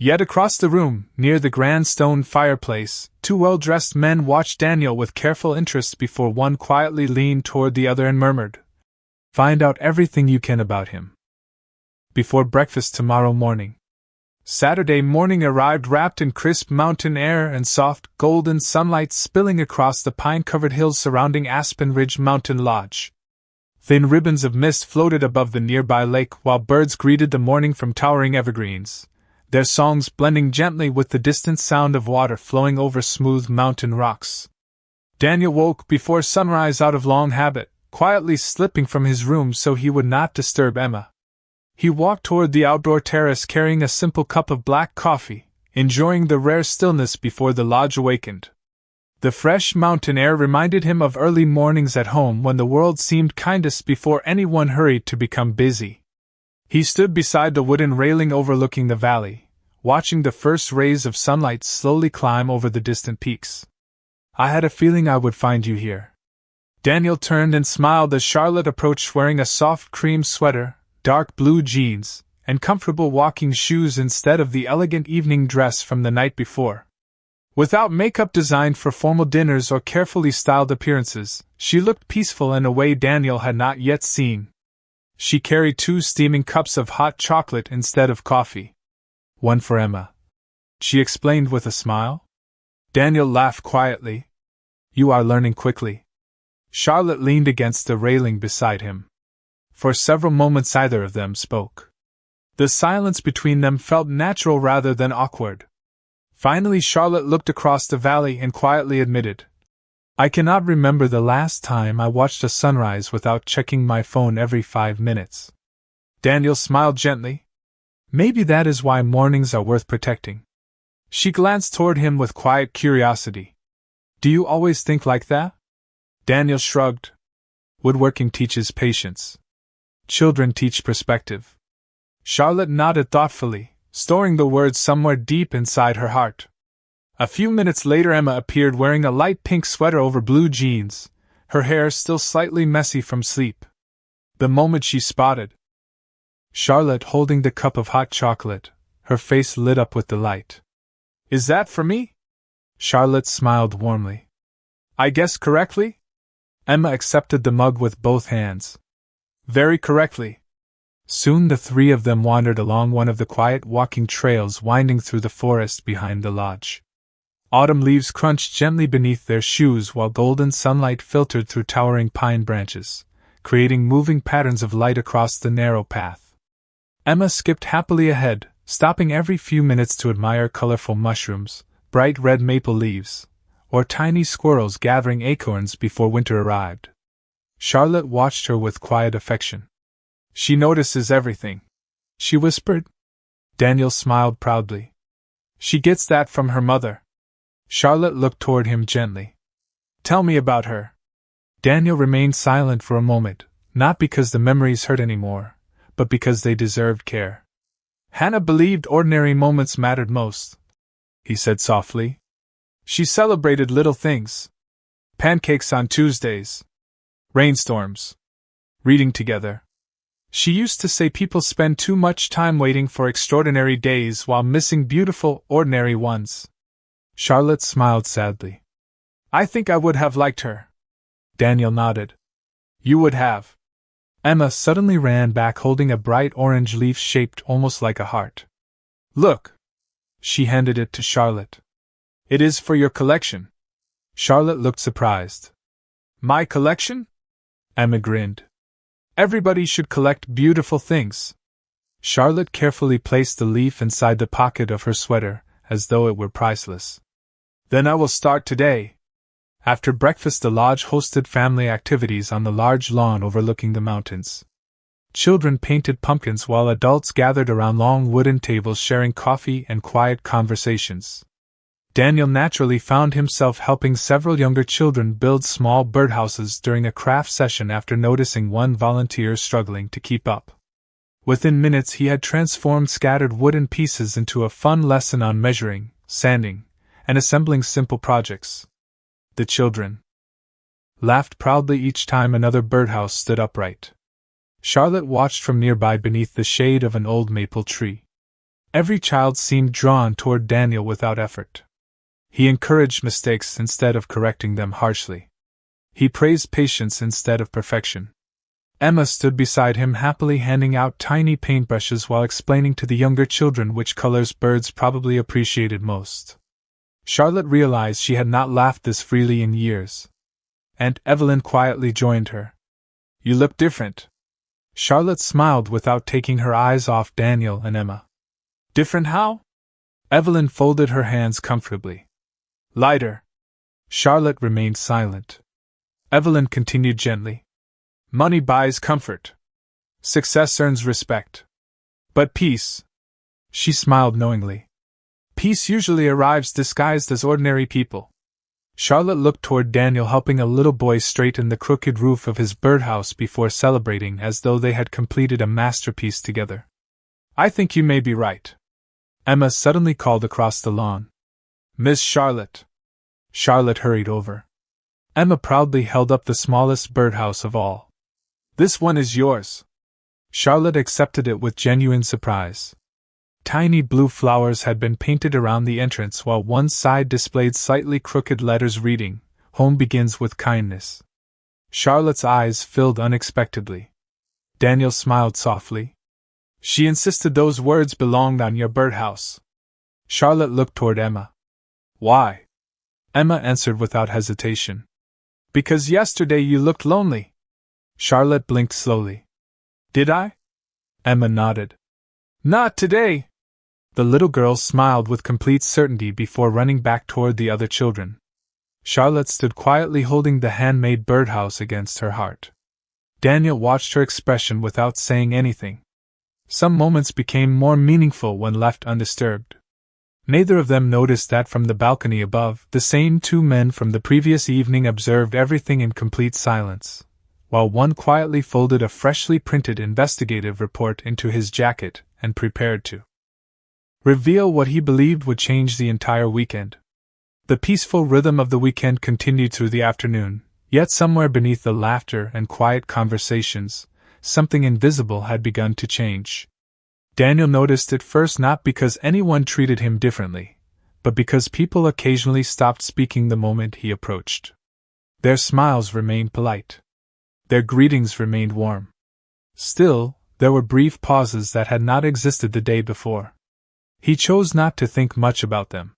Yet across the room, near the grand stone fireplace, two well-dressed men watched Daniel with careful interest before one quietly leaned toward the other and murmured, "Find out everything you can about him before breakfast tomorrow morning." Saturday morning arrived wrapped in crisp mountain air and soft, golden sunlight spilling across the pine-covered hills surrounding Aspen Ridge Mountain Lodge. Thin ribbons of mist floated above the nearby lake while birds greeted the morning from towering evergreens, their songs blending gently with the distant sound of water flowing over smooth mountain rocks. Daniel woke before sunrise out of long habit, quietly slipping from his room so he would not disturb Emma. He walked toward the outdoor terrace carrying a simple cup of black coffee, enjoying the rare stillness before the lodge awakened. The fresh mountain air reminded him of early mornings at home when the world seemed kindest before anyone hurried to become busy. He stood beside the wooden railing overlooking the valley, watching the first rays of sunlight slowly climb over the distant peaks. "I had a feeling I would find you here." Daniel turned and smiled as Charlotte approached wearing a soft cream sweater, dark blue jeans, and comfortable walking shoes instead of the elegant evening dress from the night before. Without makeup designed for formal dinners or carefully styled appearances, she looked peaceful in a way Daniel had not yet seen. She carried 2 steaming cups of hot chocolate instead of coffee. "One for Emma," she explained with a smile. Daniel laughed quietly. "You are learning quickly." Charlotte leaned against the railing beside him. For several moments either of them spoke. The silence between them felt natural rather than awkward. Finally Charlotte looked across the valley and quietly admitted, "I cannot remember the last time I watched a sunrise without checking my phone every 5 minutes." Daniel smiled gently. "Maybe that is why mornings are worth protecting." She glanced toward him with quiet curiosity. "Do you always think like that?" Daniel shrugged. "Woodworking teaches patience. Children teach perspective." Charlotte nodded thoughtfully, storing the words somewhere deep inside her heart. A few minutes later Emma appeared wearing a light pink sweater over blue jeans, her hair still slightly messy from sleep. The moment she spotted Charlotte holding the cup of hot chocolate, her face lit up with delight. "Is that for me?" Charlotte smiled warmly. "I guessed correctly?" Emma accepted the mug with both hands. "Very correctly." Soon the three of them wandered along one of the quiet walking trails winding through the forest behind the lodge. Autumn leaves crunched gently beneath their shoes while golden sunlight filtered through towering pine branches, creating moving patterns of light across the narrow path. Emma skipped happily ahead, stopping every few minutes to admire colorful mushrooms, bright red maple leaves, or tiny squirrels gathering acorns before winter arrived. Charlotte watched her with quiet affection. "She notices everything," she whispered. Daniel smiled proudly. "She gets that from her mother." Charlotte looked toward him gently. "Tell me about her." Daniel remained silent for a moment, not because the memories hurt anymore, but because they deserved care. "Hannah believed ordinary moments mattered most," he said softly. "She celebrated little things. Pancakes on Tuesdays. Rainstorms. Reading together. She used to say people spend too much time waiting for extraordinary days while missing beautiful, ordinary ones." Charlotte smiled sadly. "I think I would have liked her." Daniel nodded. "You would have." Emma suddenly ran back holding a bright orange leaf shaped almost like a heart. "Look!" She handed it to Charlotte. "It is for your collection." Charlotte looked surprised. "My collection?" Emma grinned. "Everybody should collect beautiful things." Charlotte carefully placed the leaf inside the pocket of her sweater, as though it were priceless. "Then I will start today." After breakfast the lodge hosted family activities on the large lawn overlooking the mountains. Children painted pumpkins while adults gathered around long wooden tables sharing coffee and quiet conversations. Daniel naturally found himself helping several younger children build small birdhouses during a craft session after noticing one volunteer struggling to keep up. Within minutes he had transformed scattered wooden pieces into a fun lesson on measuring, sanding, and assembling simple projects. The children laughed proudly each time another birdhouse stood upright. Charlotte watched from nearby beneath the shade of an old maple tree. Every child seemed drawn toward Daniel without effort. He encouraged mistakes instead of correcting them harshly. He praised patience instead of perfection. Emma stood beside him happily handing out tiny paintbrushes while explaining to the younger children which colors birds probably appreciated most. Charlotte realized she had not laughed this freely in years. Aunt Evelyn quietly joined her. "You look different." Charlotte smiled without taking her eyes off Daniel and Emma. "Different how?" Evelyn folded her hands comfortably. "Lighter." Charlotte remained silent. Evelyn continued gently. "Money buys comfort. Success earns respect. But peace." She smiled knowingly. "Peace usually arrives disguised as ordinary people." Charlotte looked toward Daniel helping a little boy straighten the crooked roof of his birdhouse before celebrating as though they had completed a masterpiece together. "I think you may be right." Emma suddenly called across the lawn. "Miss Charlotte." Charlotte hurried over. Emma proudly held up the smallest birdhouse of all. "This one is yours." Charlotte accepted it with genuine surprise. Tiny blue flowers had been painted around the entrance while one side displayed slightly crooked letters reading, "Home begins with kindness." Charlotte's eyes filled unexpectedly. Daniel smiled softly. "She insisted those words belonged on your birdhouse." Charlotte looked toward Emma. "Why?" Emma answered without hesitation. "Because yesterday you looked lonely." Charlotte blinked slowly. "Did I?" Emma nodded. "Not today." The little girl smiled with complete certainty before running back toward the other children. Charlotte stood quietly holding the handmade birdhouse against her heart. Daniel watched her expression without saying anything. Some moments became more meaningful when left undisturbed. Neither of them noticed that from the balcony above, the same two men from the previous evening observed everything in complete silence, while one quietly folded a freshly printed investigative report into his jacket and prepared to reveal what he believed would change the entire weekend. The peaceful rhythm of the weekend continued through the afternoon, yet somewhere beneath the laughter and quiet conversations, something invisible had begun to change. Daniel noticed it first not because anyone treated him differently, but because people occasionally stopped speaking the moment he approached. Their smiles remained polite. Their greetings remained warm. Still, there were brief pauses that had not existed the day before. He chose not to think much about them.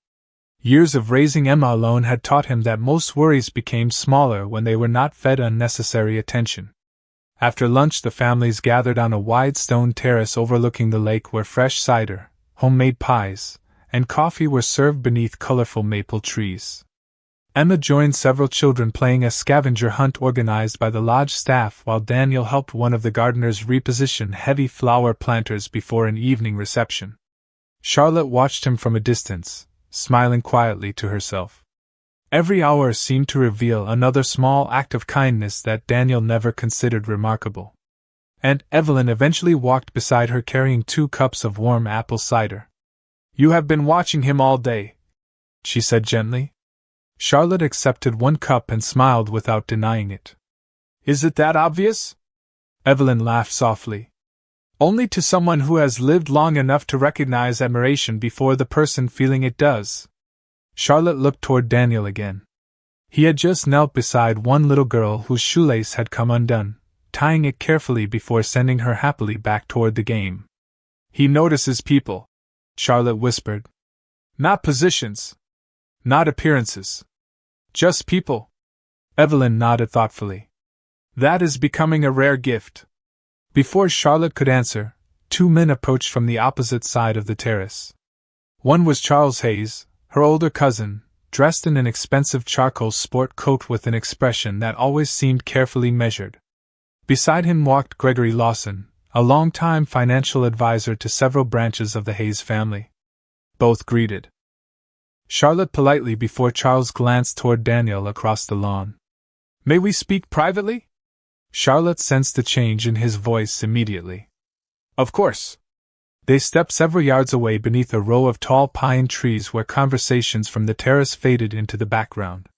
Years of raising Emma alone had taught him that most worries became smaller when they were not fed unnecessary attention. After lunch, the families gathered on a wide stone terrace overlooking the lake where fresh cider, homemade pies, and coffee were served beneath colorful maple trees. Emma joined several children playing a scavenger hunt organized by the lodge staff while Daniel helped one of the gardeners reposition heavy flower planters before an evening reception. Charlotte watched him from a distance, smiling quietly to herself. Every hour seemed to reveal another small act of kindness that Daniel never considered remarkable. Aunt Evelyn eventually walked beside her carrying 2 cups of warm apple cider. "You have been watching him all day," she said gently. Charlotte accepted 1 cup and smiled without denying it. "Is it that obvious?" Evelyn laughed softly. "Only to someone who has lived long enough to recognize admiration before the person feeling it does." Charlotte looked toward Daniel again. He had just knelt beside one little girl whose shoelace had come undone, tying it carefully before sending her happily back toward the game. "He notices people," Charlotte whispered. "Not positions. Not appearances. Just people." Evelyn nodded thoughtfully. "That is becoming a rare gift." Before Charlotte could answer, 2 men approached from the opposite side of the terrace. One was Charles Hayes, her older cousin, dressed in an expensive charcoal sport coat with an expression that always seemed carefully measured. Beside him walked Gregory Lawson, a longtime financial advisor to several branches of the Hayes family. Both greeted Charlotte politely before Charles glanced toward Daniel across the lawn. "May we speak privately?" Charlotte sensed the change in his voice immediately. "Of course." They stepped several yards away beneath a row of tall pine trees where conversations from the terrace faded into the background.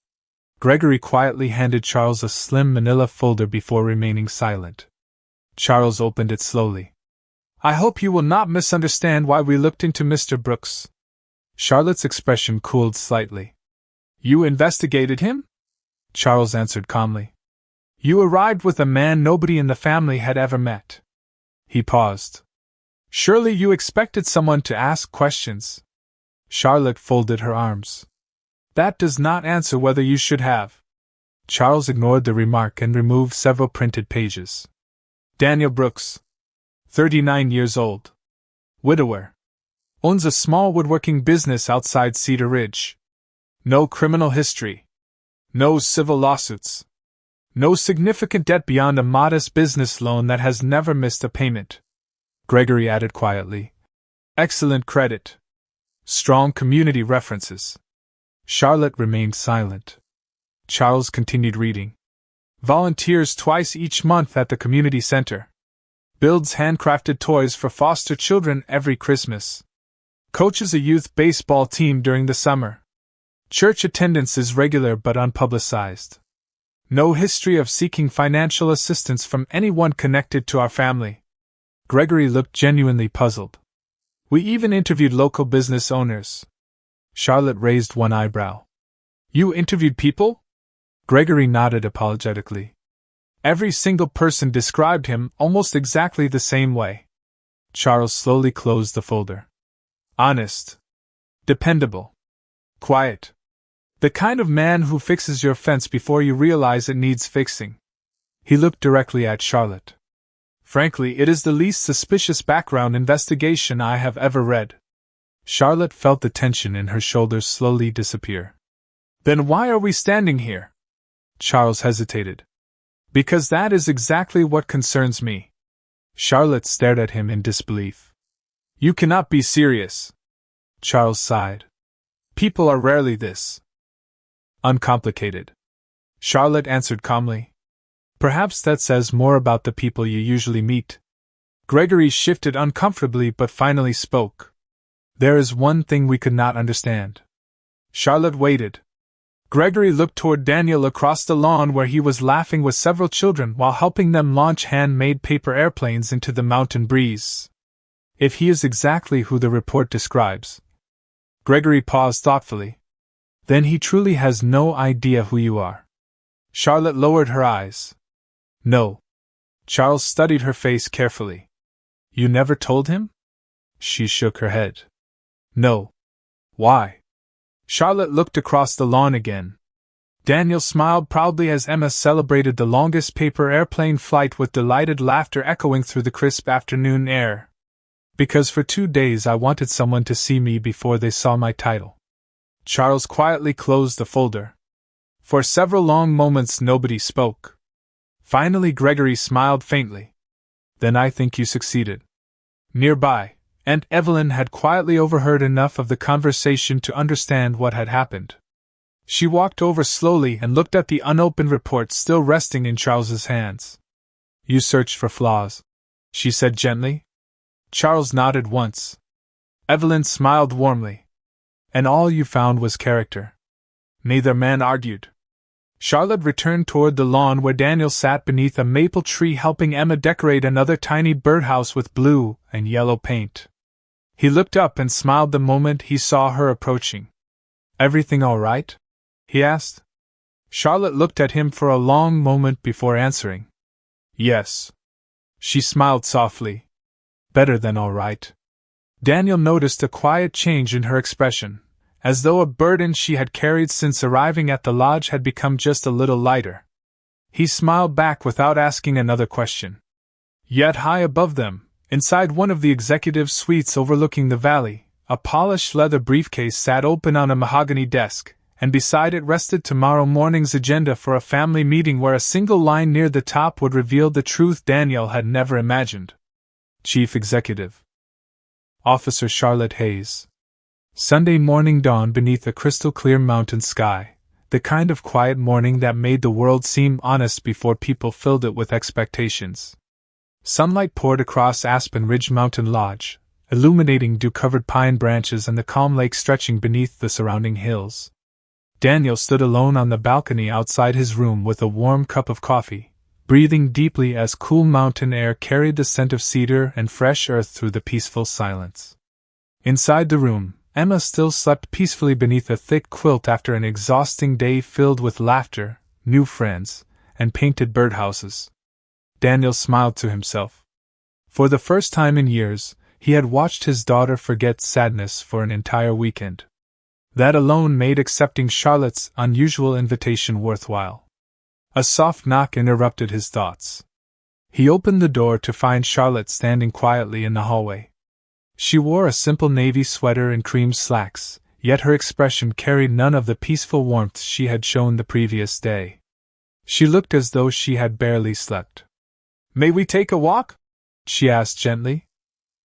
Gregory quietly handed Charles a slim manila folder before remaining silent. Charles opened it slowly. I hope you will not misunderstand why we looked into Mr. Brooks. Charlotte's expression cooled slightly. You investigated him? Charles answered calmly. You arrived with a man nobody in the family had ever met. He paused. Surely you expected someone to ask questions. Charlotte folded her arms. That does not answer whether you should have. Charles ignored the remark and removed several printed pages. Daniel Brooks, 39 years old. Widower. Owns a small woodworking business outside Cedar Ridge. No criminal history. No civil lawsuits. No significant debt beyond a modest business loan that has never missed a payment. Gregory added quietly. Excellent credit. Strong community references. Charlotte remained silent. Charles continued reading. Volunteers twice each month at the community center. Builds handcrafted toys for foster children every Christmas. Coaches a youth baseball team during the summer. Church attendance is regular but unpublicized. No history of seeking financial assistance from anyone connected to our family. Gregory looked genuinely puzzled. We even interviewed local business owners. Charlotte raised one eyebrow. You interviewed people? Gregory nodded apologetically. Every single person described him almost exactly the same way. Charles slowly closed the folder. Honest. Dependable. Quiet. The kind of man who fixes your fence before you realize it needs fixing. He looked directly at Charlotte. Frankly, it is the least suspicious background investigation I have ever read. Charlotte felt the tension in her shoulders slowly disappear. Then why are we standing here? Charles hesitated. Because that is exactly what concerns me. Charlotte stared at him in disbelief. You cannot be serious. Charles sighed. People are rarely this uncomplicated. Charlotte answered calmly. Perhaps that says more about the people you usually meet. Gregory shifted uncomfortably but finally spoke. There is one thing we could not understand. Charlotte waited. Gregory looked toward Daniel across the lawn where he was laughing with several children while helping them launch handmade paper airplanes into the mountain breeze. If he is exactly who the report describes. Gregory paused thoughtfully. Then he truly has no idea who you are. Charlotte lowered her eyes. No. Charles studied her face carefully. You never told him? She shook her head. No. Why? Charlotte looked across the lawn again. Daniel smiled proudly as Emma celebrated the longest paper airplane flight with delighted laughter echoing through the crisp afternoon air. Because for 2 days I wanted someone to see me before they saw my title. Charles quietly closed the folder. For several long moments nobody spoke. Finally Gregory smiled faintly. Then I think you succeeded. Nearby, Aunt Evelyn had quietly overheard enough of the conversation to understand what had happened. She walked over slowly and looked at the unopened report still resting in Charles's hands. You searched for flaws, she said gently. Charles nodded once. Evelyn smiled warmly. And all you found was character. Neither man argued. Charlotte returned toward the lawn where Daniel sat beneath a maple tree helping Emma decorate another tiny birdhouse with blue and yellow paint. He looked up and smiled the moment he saw her approaching. Everything all right? He asked. Charlotte looked at him for a long moment before answering. Yes. She smiled softly. Better than all right. Daniel noticed a quiet change in her expression, as though a burden she had carried since arriving at the lodge had become just a little lighter. He smiled back without asking another question. Yet high above them, inside one of the executive suites overlooking the valley, a polished leather briefcase sat open on a mahogany desk, and beside it rested tomorrow morning's agenda for a family meeting where a single line near the top would reveal the truth Daniel had never imagined. Chief Executive. Officer Charlotte Hayes. Sunday morning dawned beneath a crystal-clear mountain sky, the kind of quiet morning that made the world seem honest before people filled it with expectations. Sunlight poured across Aspen Ridge Mountain Lodge, illuminating dew-covered pine branches and the calm lake stretching beneath the surrounding hills. Daniel stood alone on the balcony outside his room with a warm cup of coffee, breathing deeply as cool mountain air carried the scent of cedar and fresh earth through the peaceful silence. Inside the room, Emma still slept peacefully beneath a thick quilt after an exhausting day filled with laughter, new friends, and painted birdhouses. Daniel smiled to himself. For the first time in years, he had watched his daughter forget sadness for an entire weekend. That alone made accepting Charlotte's unusual invitation worthwhile. A soft knock interrupted his thoughts. He opened the door to find Charlotte standing quietly in the hallway. She wore a simple navy sweater and cream slacks, yet her expression carried none of the peaceful warmth she had shown the previous day. She looked as though she had barely slept. "May we take a walk?" she asked gently.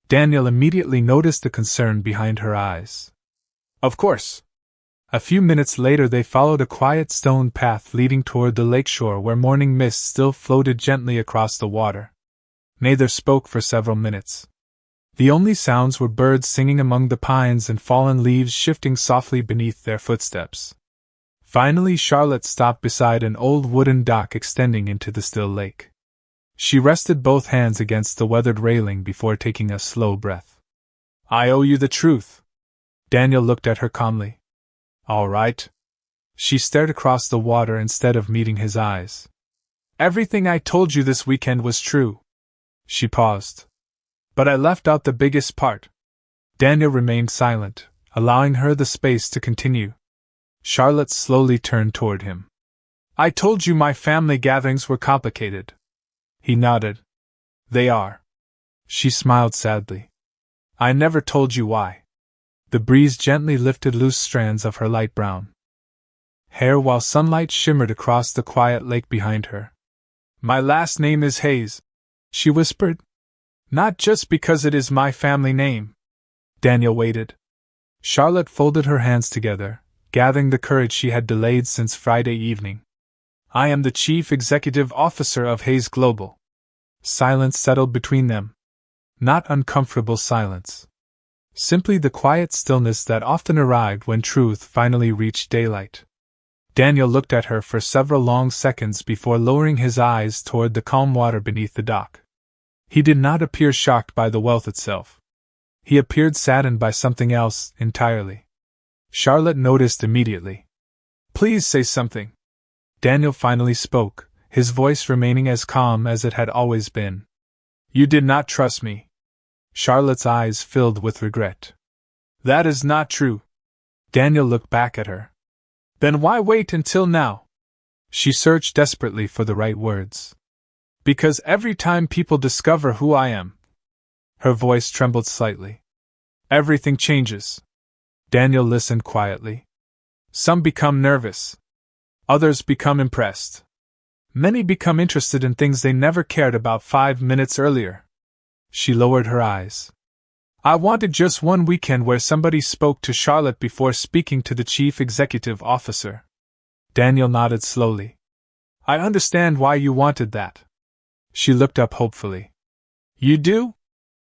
Daniel immediately noticed the concern behind her eyes. "Of course." A few minutes later they followed a quiet stone path leading toward the lakeshore where morning mist still floated gently across the water. Neither spoke for several minutes. The only sounds were birds singing among the pines and fallen leaves shifting softly beneath their footsteps. Finally Charlotte stopped beside an old wooden dock extending into the still lake. She rested both hands against the weathered railing before taking a slow breath. "I owe you the truth." Daniel looked at her calmly. "All right." She stared across the water instead of meeting his eyes. "Everything I told you this weekend was true." She paused. "But I left out the biggest part." Daniel remained silent, allowing her the space to continue. Charlotte slowly turned toward him. "I told you my family gatherings were complicated." He nodded. "They are." She smiled sadly. "I never told you why." The breeze gently lifted loose strands of her light brown hair while sunlight shimmered across the quiet lake behind her. "My last name is Hayes," she whispered. "Not just because it is my family name." Daniel waited. Charlotte folded her hands together, gathering the courage she had delayed since Friday evening. "I am the Chief Executive Officer of Hayes Global." Silence settled between them. Not uncomfortable silence. Simply the quiet stillness that often arrived when truth finally reached daylight. Daniel looked at her for several long seconds before lowering his eyes toward the calm water beneath the dock. He did not appear shocked by the wealth itself. He appeared saddened by something else entirely. Charlotte noticed immediately. "Please say something." Daniel finally spoke, his voice remaining as calm as it had always been. "You did not trust me." Charlotte's eyes filled with regret. "That is not true." Daniel looked back at her. "Then why wait until now?" She searched desperately for the right words. "Because every time people discover who I am," her voice trembled slightly, "everything changes." Daniel listened quietly. "Some become nervous. Others become impressed. Many become interested in things they never cared about 5 minutes earlier." She lowered her eyes. "I wanted just one weekend where somebody spoke to Charlotte before speaking to the Chief Executive Officer." Daniel nodded slowly. "I understand why you wanted that." She looked up hopefully. "You do?"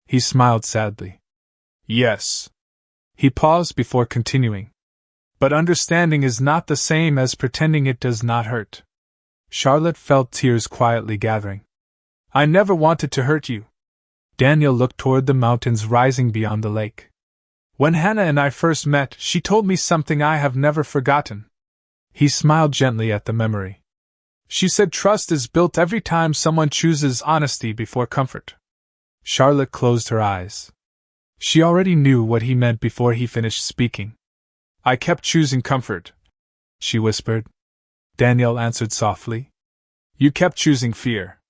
He smiled sadly. "Yes." He paused before continuing. "But understanding is not the same as pretending it does not hurt." Charlotte felt tears quietly gathering. "I never wanted to hurt you." Daniel looked toward the mountains rising beyond the lake. "When Hannah and I first met, she told me something I have never forgotten." He smiled gently at the memory. "She said trust is built every time someone chooses honesty before comfort." Charlotte closed her eyes. She already knew what he meant before he finished speaking. "I kept choosing comfort," she whispered. Daniel answered softly. "You kept choosing fear."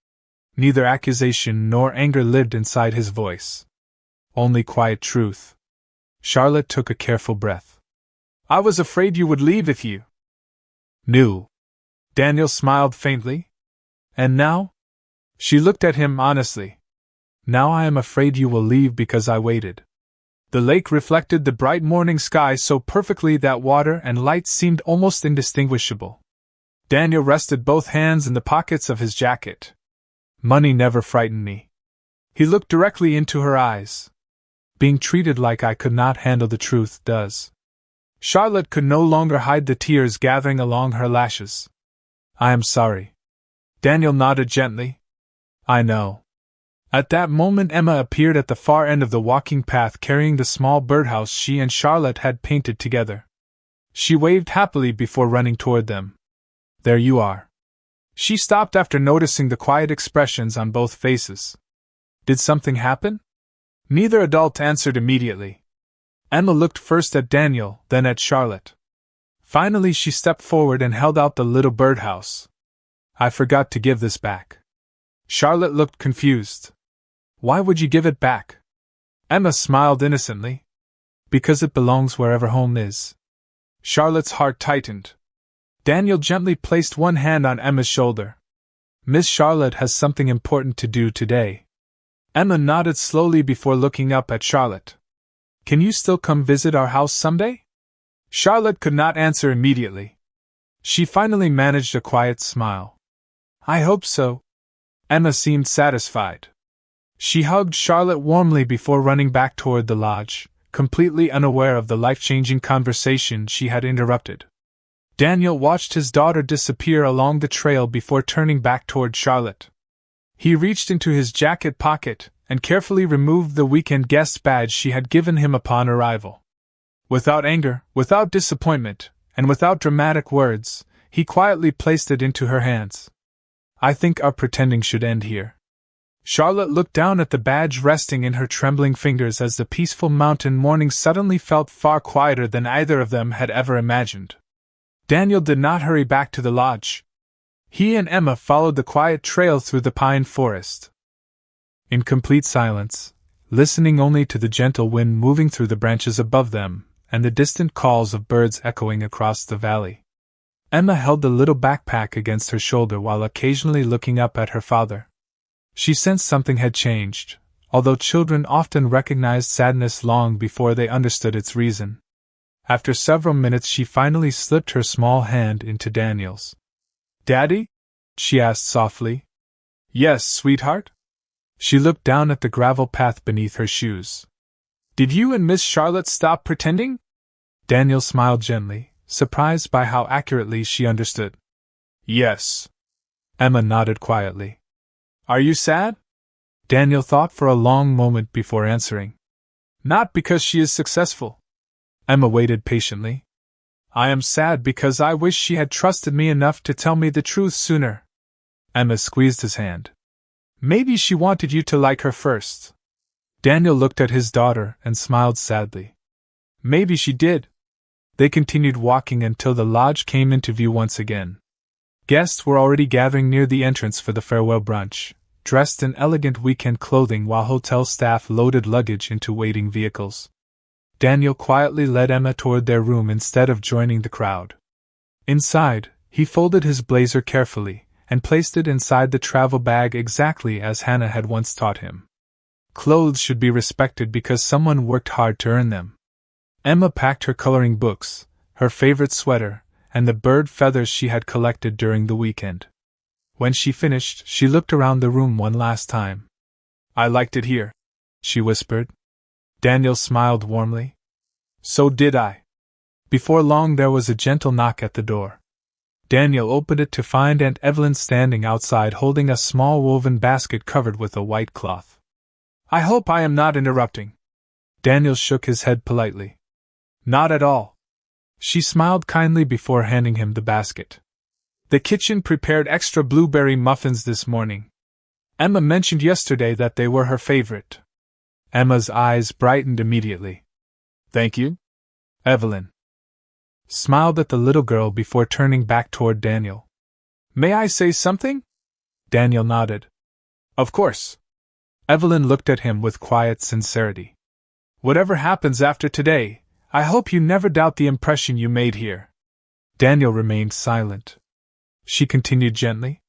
Neither accusation nor anger lived inside his voice. Only quiet truth. Charlotte took a careful breath. "I was afraid you would leave if you knew." Daniel smiled faintly. "And now?" She looked at him honestly. "Now I am afraid you will leave because I waited." The lake reflected the bright morning sky so perfectly that water and light seemed almost indistinguishable. Daniel rested both hands in the pockets of his jacket. "Money never frightened me." He looked directly into her eyes. "Being treated like I could not handle the truth does." Charlotte could no longer hide the tears gathering along her lashes. "I am sorry." Daniel nodded gently. I know. At that moment, Emma appeared at the far end of the walking path carrying the small birdhouse she and Charlotte had painted together. She waved happily before running toward them. There you are. She stopped after noticing the quiet expressions on both faces. Did something happen? Neither adult answered immediately. Emma looked first at Daniel, then at Charlotte. Finally, she stepped forward and held out the little birdhouse. I forgot to give this back. Charlotte looked confused. Why would you give it back? Emma smiled innocently. Because it belongs wherever home is. Charlotte's heart tightened. Daniel gently placed one hand on Emma's shoulder. Miss Charlotte has something important to do today. Emma nodded slowly before looking up at Charlotte. Can you still come visit our house someday? Charlotte could not answer immediately. She finally managed a quiet smile. I hope so. Emma seemed satisfied. She hugged Charlotte warmly before running back toward the lodge, completely unaware of the life-changing conversation she had interrupted. Daniel watched his daughter disappear along the trail before turning back toward Charlotte. He reached into his jacket pocket and carefully removed the weekend guest badge she had given him upon arrival. Without anger, without disappointment, and without dramatic words, he quietly placed it into her hands. I think our pretending should end here. Charlotte looked down at the badge resting in her trembling fingers as the peaceful mountain morning suddenly felt far quieter than either of them had ever imagined. Daniel did not hurry back to the lodge. He and Emma followed the quiet trail through the pine forest. In complete silence, listening only to the gentle wind moving through the branches above them, and the distant calls of birds echoing across the valley. Emma held the little backpack against her shoulder while occasionally looking up at her father. She sensed something had changed, although children often recognized sadness long before they understood its reason. After several minutes, she finally slipped her small hand into Daniel's. Daddy? She asked softly. Yes, sweetheart? She looked down at the gravel path beneath her shoes. Did you and Miss Charlotte stop pretending? Daniel smiled gently, surprised by how accurately she understood. Yes. Emma nodded quietly. Are you sad? Daniel thought for a long moment before answering. Not because she is successful. Emma waited patiently. I am sad because I wish she had trusted me enough to tell me the truth sooner. Emma squeezed his hand. Maybe she wanted you to like her first. Daniel looked at his daughter and smiled sadly. Maybe she did. They continued walking until the lodge came into view once again. Guests were already gathering near the entrance for the farewell brunch, dressed in elegant weekend clothing while hotel staff loaded luggage into waiting vehicles. Daniel quietly led Emma toward their room instead of joining the crowd. Inside, he folded his blazer carefully and placed it inside the travel bag exactly as Hannah had once taught him. Clothes should be respected because someone worked hard to earn them. Emma packed her coloring books, her favorite sweater, and the bird feathers she had collected during the weekend. When she finished, she looked around the room one last time. I liked it here, she whispered. Daniel smiled warmly. So did I. Before long there was a gentle knock at the door. Daniel opened it to find Aunt Evelyn standing outside holding a small woven basket covered with a white cloth. I hope I am not interrupting. Daniel shook his head politely. Not at all. She smiled kindly before handing him the basket. The kitchen prepared extra blueberry muffins this morning. Emma mentioned yesterday that they were her favorite. Emma's eyes brightened immediately. Thank you, Evelyn. Smiled at the little girl before turning back toward Daniel. May I say something? Daniel nodded. Of course. Evelyn looked at him with quiet sincerity. Whatever happens after today, I hope you never doubt the impression you made here. Daniel remained silent. She continued gently.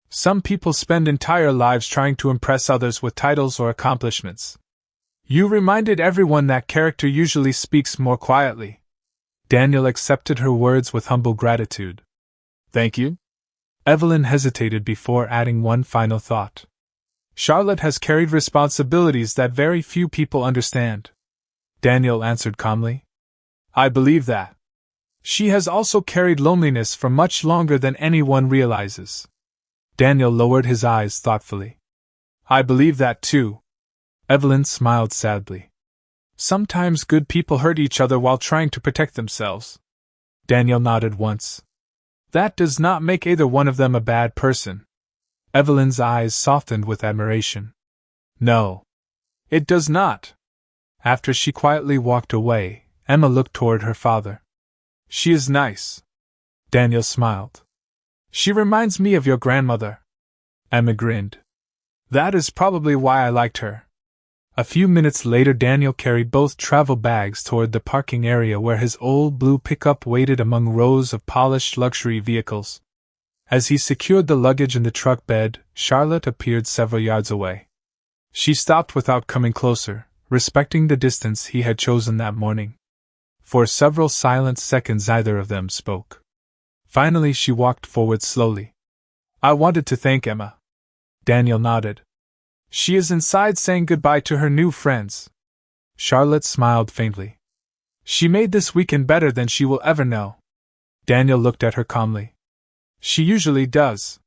Some people spend entire lives trying to impress others with titles or accomplishments. You reminded everyone that character usually speaks more quietly. Daniel accepted her words with humble gratitude. Thank you. Evelyn hesitated before adding one final thought. Charlotte has carried responsibilities that very few people understand. Daniel answered calmly. I believe that. She has also carried loneliness for much longer than anyone realizes. Daniel lowered his eyes thoughtfully. I believe that too. Evelyn smiled sadly. Sometimes good people hurt each other while trying to protect themselves. Daniel nodded once. That does not make either one of them a bad person. Evelyn's eyes softened with admiration. No. It does not. After she quietly walked away, Emma looked toward her father. She is nice. Daniel smiled. She reminds me of your grandmother. Emma grinned. That is probably why I liked her. A few minutes later, Daniel carried both travel bags toward the parking area where his old blue pickup waited among rows of polished luxury vehicles. As he secured the luggage in the truck bed, Charlotte appeared several yards away. She stopped without coming closer, respecting the distance he had chosen that morning. For several silent seconds neither of them spoke. Finally she walked forward slowly. I wanted to thank Emma. Daniel nodded. She is inside saying goodbye to her new friends. Charlotte smiled faintly. She made this weekend better than she will ever know. Daniel looked at her calmly. She usually does.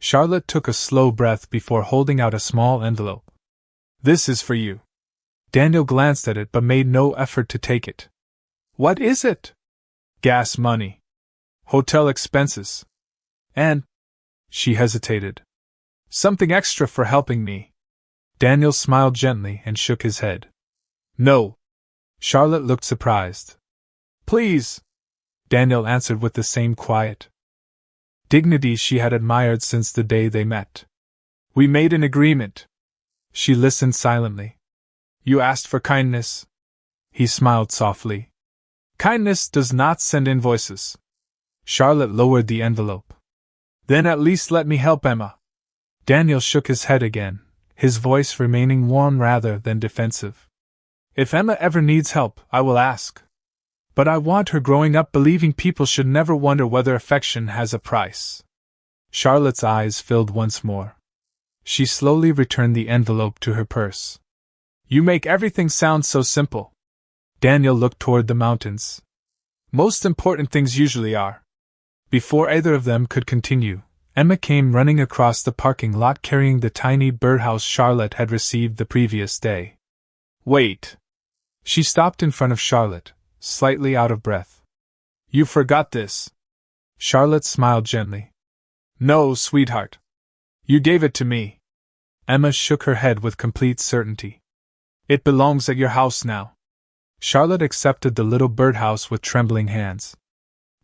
Charlotte took a slow breath before holding out a small envelope. This is for you. Daniel glanced at it but made no effort to take it. What is it? Gas money. Hotel expenses. And... She hesitated. Something extra for helping me. Daniel smiled gently and shook his head. No. Charlotte looked surprised. Please. Daniel answered with the same quiet dignity she had admired since the day they met. We made an agreement. She listened silently. You asked for kindness. He smiled softly. Kindness does not send invoices. Charlotte lowered the envelope. Then at least let me help Emma. Daniel shook his head again, his voice remaining warm rather than defensive. If Emma ever needs help, I will ask. But I want her growing up believing people should never wonder whether affection has a price. Charlotte's eyes filled once more. She slowly returned the envelope to her purse. You make everything sound so simple. Daniel looked toward the mountains. Most important things usually are. Before either of them could continue, Emma came running across the parking lot carrying the tiny birdhouse Charlotte had received the previous day. Wait. She stopped in front of Charlotte, slightly out of breath. You forgot this. Charlotte smiled gently. No, sweetheart. You gave it to me. Emma shook her head with complete certainty. It belongs at your house now. Charlotte accepted the little birdhouse with trembling hands.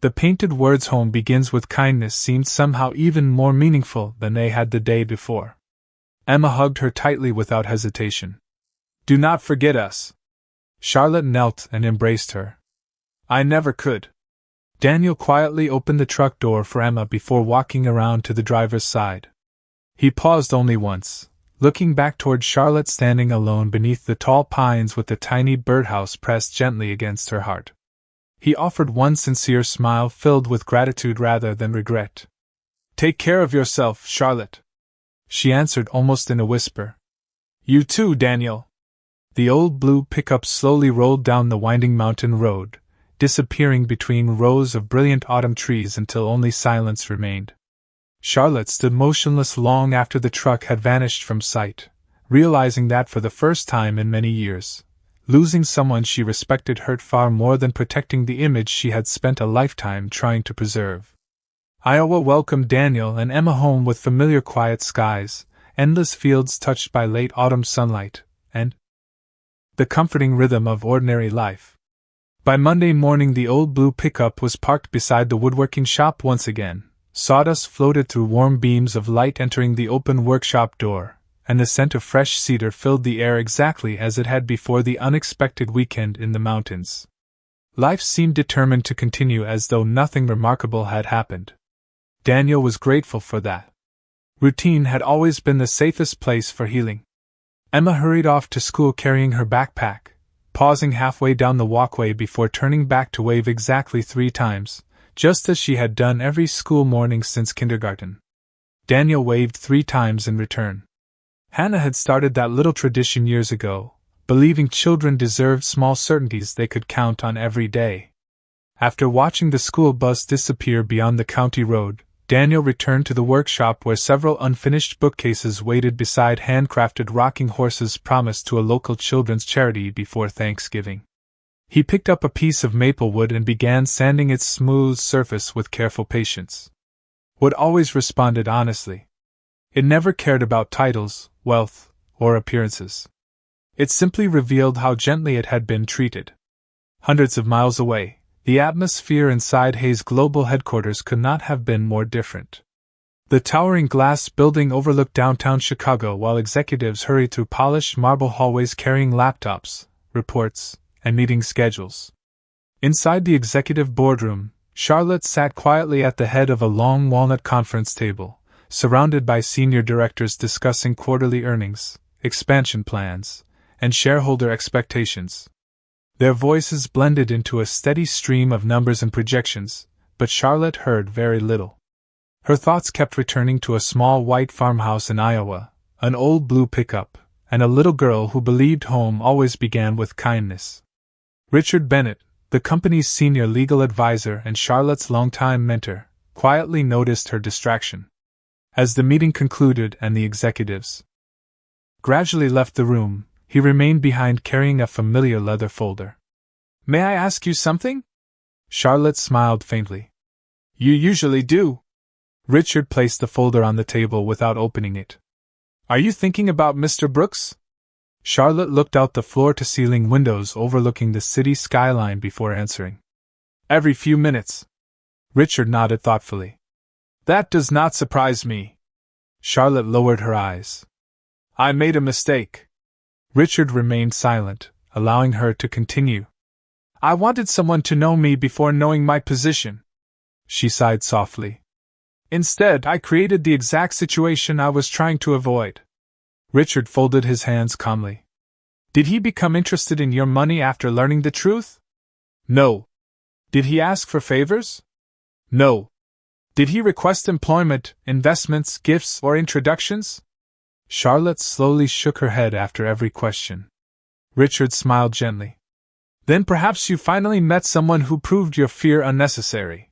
The painted words "Home begins with kindness" seemed somehow even more meaningful than they had the day before. Emma hugged her tightly without hesitation. Do not forget us. Charlotte knelt and embraced her. I never could. Daniel quietly opened the truck door for Emma before walking around to the driver's side. He paused only once, looking back toward Charlotte standing alone beneath the tall pines with the tiny birdhouse pressed gently against her heart. He offered one sincere smile filled with gratitude rather than regret. Take care of yourself, Charlotte. She answered almost in a whisper. You too, Daniel. The old blue pickup slowly rolled down the winding mountain road, disappearing between rows of brilliant autumn trees until only silence remained. Charlotte stood motionless long after the truck had vanished from sight, realizing that for the first time in many years, losing someone she respected hurt far more than protecting the image she had spent a lifetime trying to preserve. Iowa welcomed Daniel and Emma home with familiar quiet skies, endless fields touched by late autumn sunlight, and the comforting rhythm of ordinary life. By Monday morning the old blue pickup was parked beside the woodworking shop once again. Sawdust floated through warm beams of light entering the open workshop door, and the scent of fresh cedar filled the air exactly as it had before the unexpected weekend in the mountains. Life seemed determined to continue as though nothing remarkable had happened. Daniel was grateful for that. Routine had always been the safest place for healing. Emma hurried off to school carrying her backpack, pausing halfway down the walkway before turning back to wave exactly 3 times, just as she had done every school morning since kindergarten. Daniel waved 3 times in return. Hannah had started that little tradition years ago, believing children deserved small certainties they could count on every day. After watching the school bus disappear beyond the county road, Daniel returned to the workshop where several unfinished bookcases waited beside handcrafted rocking horses promised to a local children's charity before Thanksgiving. He picked up a piece of maple wood and began sanding its smooth surface with careful patience. Wood always responded honestly. It never cared about titles, wealth, or appearances. It simply revealed how gently it had been treated. Hundreds of miles away, the atmosphere inside Hayes Global headquarters could not have been more different. The towering glass building overlooked downtown Chicago while executives hurried through polished marble hallways carrying laptops, reports, and meeting schedules. Inside the executive boardroom, Charlotte sat quietly at the head of a long walnut conference table, surrounded by senior directors discussing quarterly earnings, expansion plans, and shareholder expectations. Their voices blended into a steady stream of numbers and projections, but Charlotte heard very little. Her thoughts kept returning to a small white farmhouse in Iowa, an old blue pickup, and a little girl who believed home always began with kindness. Richard Bennett, the company's senior legal advisor and Charlotte's longtime mentor, quietly noticed her distraction. As the meeting concluded and the executives gradually left the room, he remained behind carrying a familiar leather folder. "May I ask you something?" Charlotte smiled faintly. "You usually do." Richard placed the folder on the table without opening it. "Are you thinking about Mr. Brooks?" Charlotte looked out the floor-to-ceiling windows overlooking the city skyline before answering. "Every few minutes." Richard nodded thoughtfully. "That does not surprise me." Charlotte lowered her eyes. "I made a mistake." Richard remained silent, allowing her to continue. "I wanted someone to know me before knowing my position." She sighed softly. "Instead, I created the exact situation I was trying to avoid." Richard folded his hands calmly. "Did he become interested in your money after learning the truth?" "No." "Did he ask for favors?" "No." "Did he request employment, investments, gifts, or introductions?" Charlotte slowly shook her head after every question. Richard smiled gently. "Then perhaps you finally met someone who proved your fear unnecessary."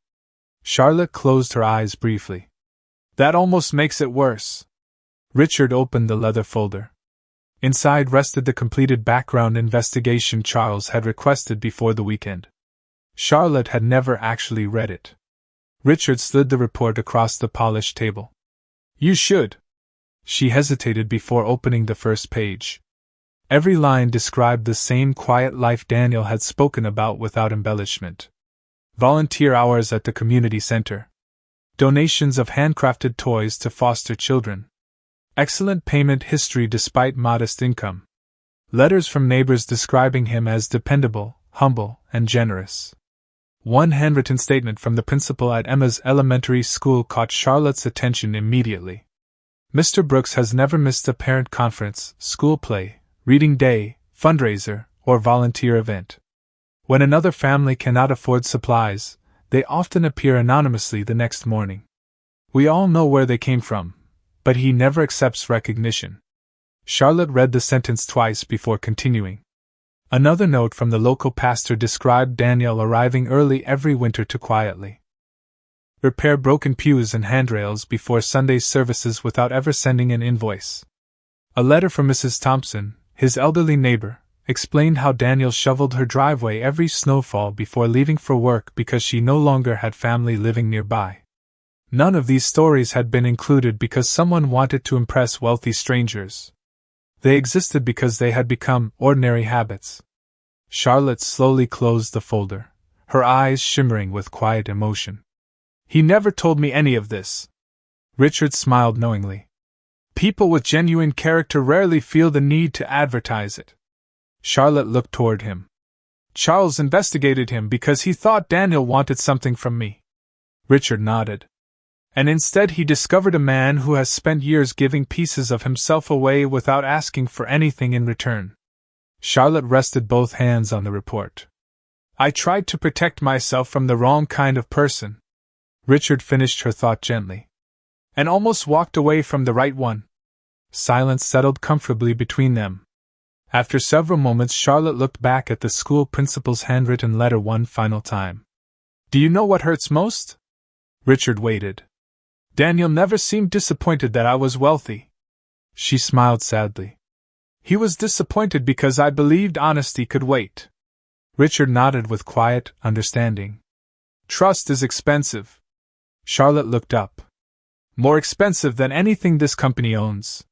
Charlotte closed her eyes briefly. "That almost makes it worse." Richard opened the leather folder. Inside rested the completed background investigation Charles had requested before the weekend. Charlotte had never actually read it. Richard slid the report across the polished table. "You should." She hesitated before opening the first page. Every line described the same quiet life Daniel had spoken about without embellishment. Volunteer hours at the community center. Donations of handcrafted toys to foster children. Excellent payment history despite modest income. Letters from neighbors describing him as dependable, humble, and generous. One handwritten statement from the principal at Emma's elementary school caught Charlotte's attention immediately. "Mr. Brooks has never missed a parent conference, school play, reading day, fundraiser, or volunteer event. When another family cannot afford supplies, they often appear anonymously the next morning. We all know where they came from, but he never accepts recognition." Charlotte read the sentence twice before continuing. Another note from the local pastor described Daniel arriving early every winter to quietly repair broken pews and handrails before Sunday services without ever sending an invoice. A letter from Mrs. Thompson, his elderly neighbor, explained how Daniel shoveled her driveway every snowfall before leaving for work because she no longer had family living nearby. None of these stories had been included because someone wanted to impress wealthy strangers. They existed because they had become ordinary habits. Charlotte slowly closed the folder, her eyes shimmering with quiet emotion. "He never told me any of this." Richard smiled knowingly. "People with genuine character rarely feel the need to advertise it." Charlotte looked toward him. "Charles investigated him because he thought Daniel wanted something from me." Richard nodded. "And instead he discovered a man who has spent years giving pieces of himself away without asking for anything in return." Charlotte rested both hands on the report. "I tried to protect myself from the wrong kind of person." Richard finished her thought gently. "And almost walked away from the right one." Silence settled comfortably between them. After several moments, Charlotte looked back at the school principal's handwritten letter one final time. "Do you know what hurts most?" Richard waited. Daniel never seemed disappointed that I was wealthy. She smiled sadly. He was disappointed because I believed honesty could wait. Richard nodded with quiet understanding. Trust is expensive. Charlotte looked up. More expensive than anything this company owns.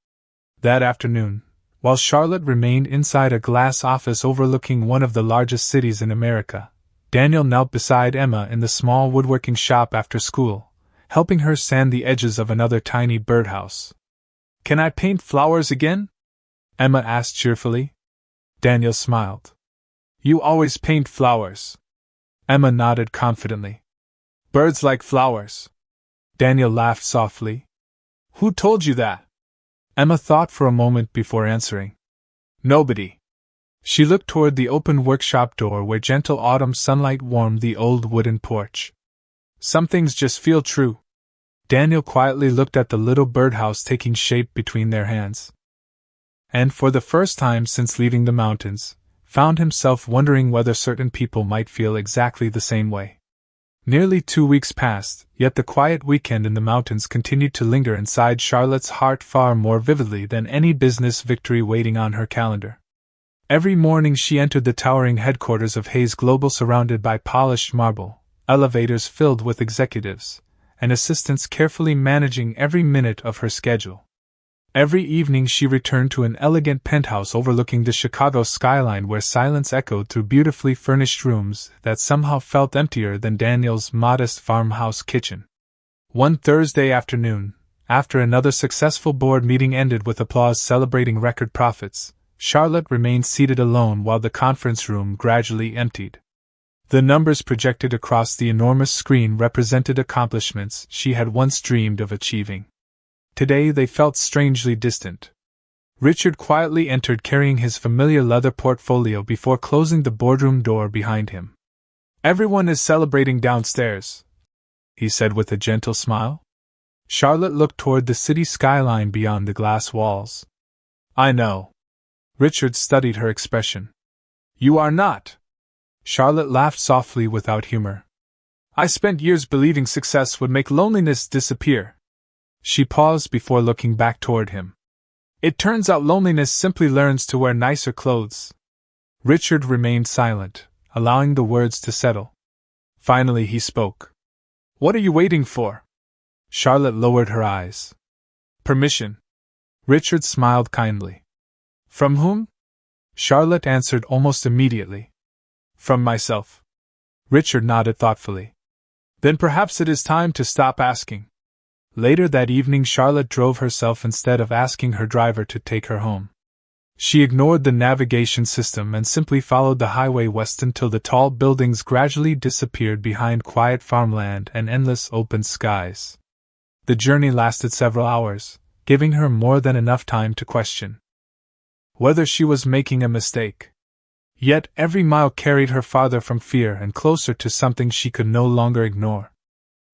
That afternoon, while Charlotte remained inside a glass office overlooking one of the largest cities in America, Daniel knelt beside Emma in the small woodworking shop after school, helping her sand the edges of another tiny birdhouse. Can I paint flowers again? Emma asked cheerfully. Daniel smiled. You always paint flowers. Emma nodded confidently. Birds like flowers. Daniel laughed softly. Who told you that? Emma thought for a moment before answering. Nobody. She looked toward the open workshop door where gentle autumn sunlight warmed the old wooden porch. Some things just feel true. Daniel quietly looked at the little birdhouse taking shape between their hands. And for the first time since leaving the mountains, found himself wondering whether certain people might feel exactly the same way. Nearly 2 weeks passed, yet the quiet weekend in the mountains continued to linger inside Charlotte's heart far more vividly than any business victory waiting on her calendar. Every morning she entered the towering headquarters of Hayes Global surrounded by polished marble, elevators filled with executives, and assistants carefully managing every minute of her schedule. Every evening she returned to an elegant penthouse overlooking the Chicago skyline where silence echoed through beautifully furnished rooms that somehow felt emptier than Daniel's modest farmhouse kitchen. One Thursday afternoon, after another successful board meeting ended with applause celebrating record profits, Charlotte remained seated alone while the conference room gradually emptied. The numbers projected across the enormous screen represented accomplishments she had once dreamed of achieving. Today they felt strangely distant. Richard quietly entered carrying his familiar leather portfolio before closing the boardroom door behind him. Everyone is celebrating downstairs, he said with a gentle smile. Charlotte looked toward the city skyline beyond the glass walls. I know. Richard studied her expression. You are not. Charlotte laughed softly without humor. I spent years believing success would make loneliness disappear. She paused before looking back toward him. It turns out loneliness simply learns to wear nicer clothes. Richard remained silent, allowing the words to settle. Finally he spoke. What are you waiting for? Charlotte lowered her eyes. Permission. Richard smiled kindly. From whom? Charlotte answered almost immediately. From myself. Richard nodded thoughtfully. Then perhaps it is time to stop asking. Later that evening Charlotte drove herself instead of asking her driver to take her home. She ignored the navigation system and simply followed the highway west until the tall buildings gradually disappeared behind quiet farmland and endless open skies. The journey lasted several hours, giving her more than enough time to question whether she was making a mistake. Yet every mile carried her farther from fear and closer to something she could no longer ignore.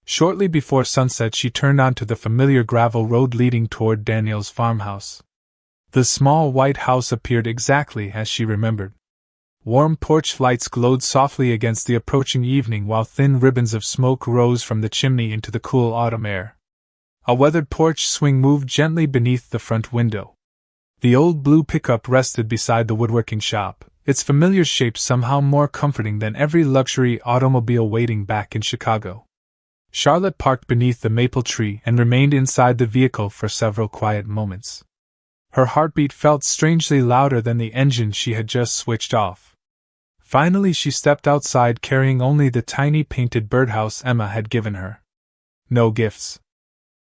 Shortly before sunset she turned onto the familiar gravel road leading toward Daniel's farmhouse. The small white house appeared exactly as she remembered. Warm porch lights glowed softly against the approaching evening while thin ribbons of smoke rose from the chimney into the cool autumn air. A weathered porch swing moved gently beneath the front window. The old blue pickup rested beside the woodworking shop, its familiar shape somehow more comforting than every luxury automobile waiting back in Chicago. Charlotte parked beneath the maple tree and remained inside the vehicle for several quiet moments. Her heartbeat felt strangely louder than the engine she had just switched off. Finally she stepped outside carrying only the tiny painted birdhouse Emma had given her. No gifts.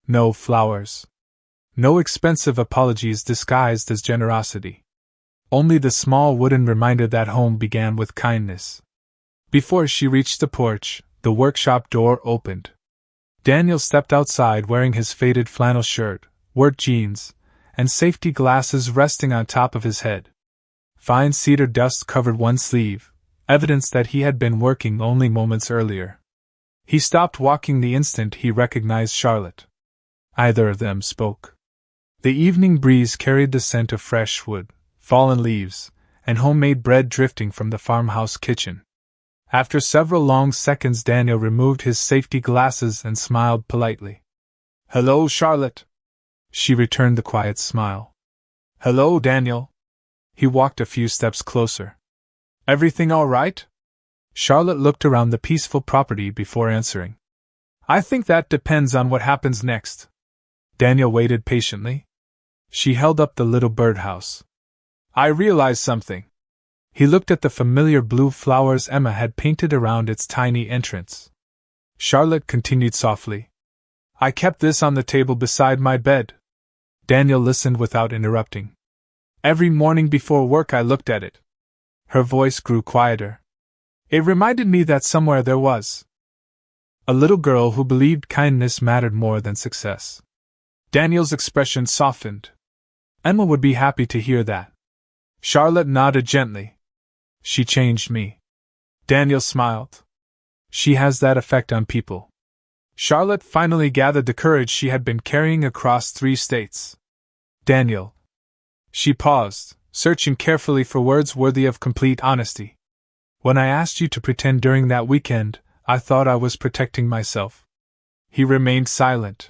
No flowers. No expensive apologies disguised as generosity. Only the small wooden reminder that home began with kindness. Before she reached the porch, the workshop door opened. Daniel stepped outside wearing his faded flannel shirt, work jeans, and safety glasses resting on top of his head. Fine cedar dust covered one sleeve, evidence that he had been working only moments earlier. He stopped walking the instant he recognized Charlotte. Either of them spoke. The evening breeze carried the scent of fresh wood, fallen leaves, and homemade bread drifting from the farmhouse kitchen. After several long seconds Daniel removed his safety glasses and smiled politely. Hello, Charlotte. She returned the quiet smile. Hello, Daniel. He walked a few steps closer. Everything all right? Charlotte looked around the peaceful property before answering. I think that depends on what happens next. Daniel waited patiently. She held up the little birdhouse. I realized something. He looked at the familiar blue flowers Emma had painted around its tiny entrance. Charlotte continued softly. I kept this on the table beside my bed. Daniel listened without interrupting. Every morning before work I looked at it. Her voice grew quieter. It reminded me that somewhere there was a little girl who believed kindness mattered more than success. Daniel's expression softened. Emma would be happy to hear that. Charlotte nodded gently. She changed me. Daniel smiled. She has that effect on people. Charlotte finally gathered the courage she had been carrying across 3 states. Daniel. She paused, searching carefully for words worthy of complete honesty. When I asked you to pretend during that weekend, I thought I was protecting myself. He remained silent.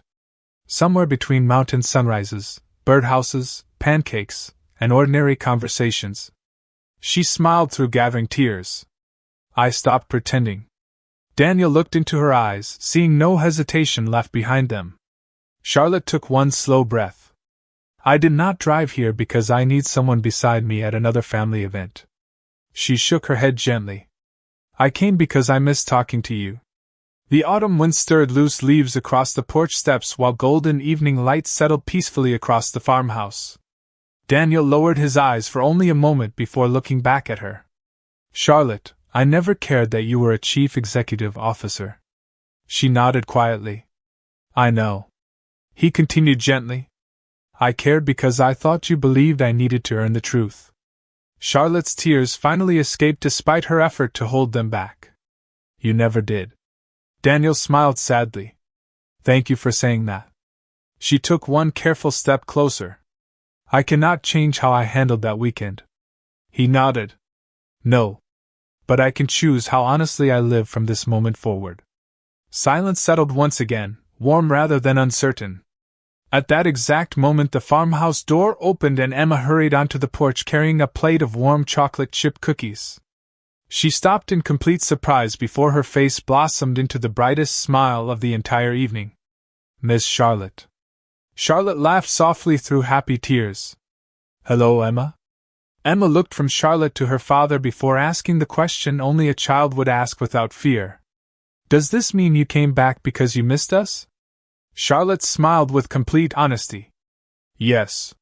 Somewhere between mountain sunrises, birdhouses, pancakes, and ordinary conversations. She smiled through gathering tears. I stopped pretending. Daniel looked into her eyes, seeing no hesitation left behind them. Charlotte took one slow breath. I did not drive here because I need someone beside me at another family event. She shook her head gently. I came because I miss talking to you. The autumn wind stirred loose leaves across the porch steps while golden evening light settled peacefully across the farmhouse. Daniel lowered his eyes for only a moment before looking back at her. Charlotte, I never cared that you were a chief executive officer. She nodded quietly. I know. He continued gently. I cared because I thought you believed I needed to earn the truth. Charlotte's tears finally escaped despite her effort to hold them back. You never did. Daniel smiled sadly. Thank you for saying that. She took one careful step closer. I cannot change how I handled that weekend. He nodded. No. But I can choose how honestly I live from this moment forward. Silence settled once again, warm rather than uncertain. At that exact moment the farmhouse door opened and Emma hurried onto the porch carrying a plate of warm chocolate chip cookies. She stopped in complete surprise before her face blossomed into the brightest smile of the entire evening. Miss Charlotte. Charlotte laughed softly through happy tears. Hello, Emma? Emma looked from Charlotte to her father before asking the question only a child would ask without fear. Does this mean you came back because you missed us? Charlotte smiled with complete honesty. Yes.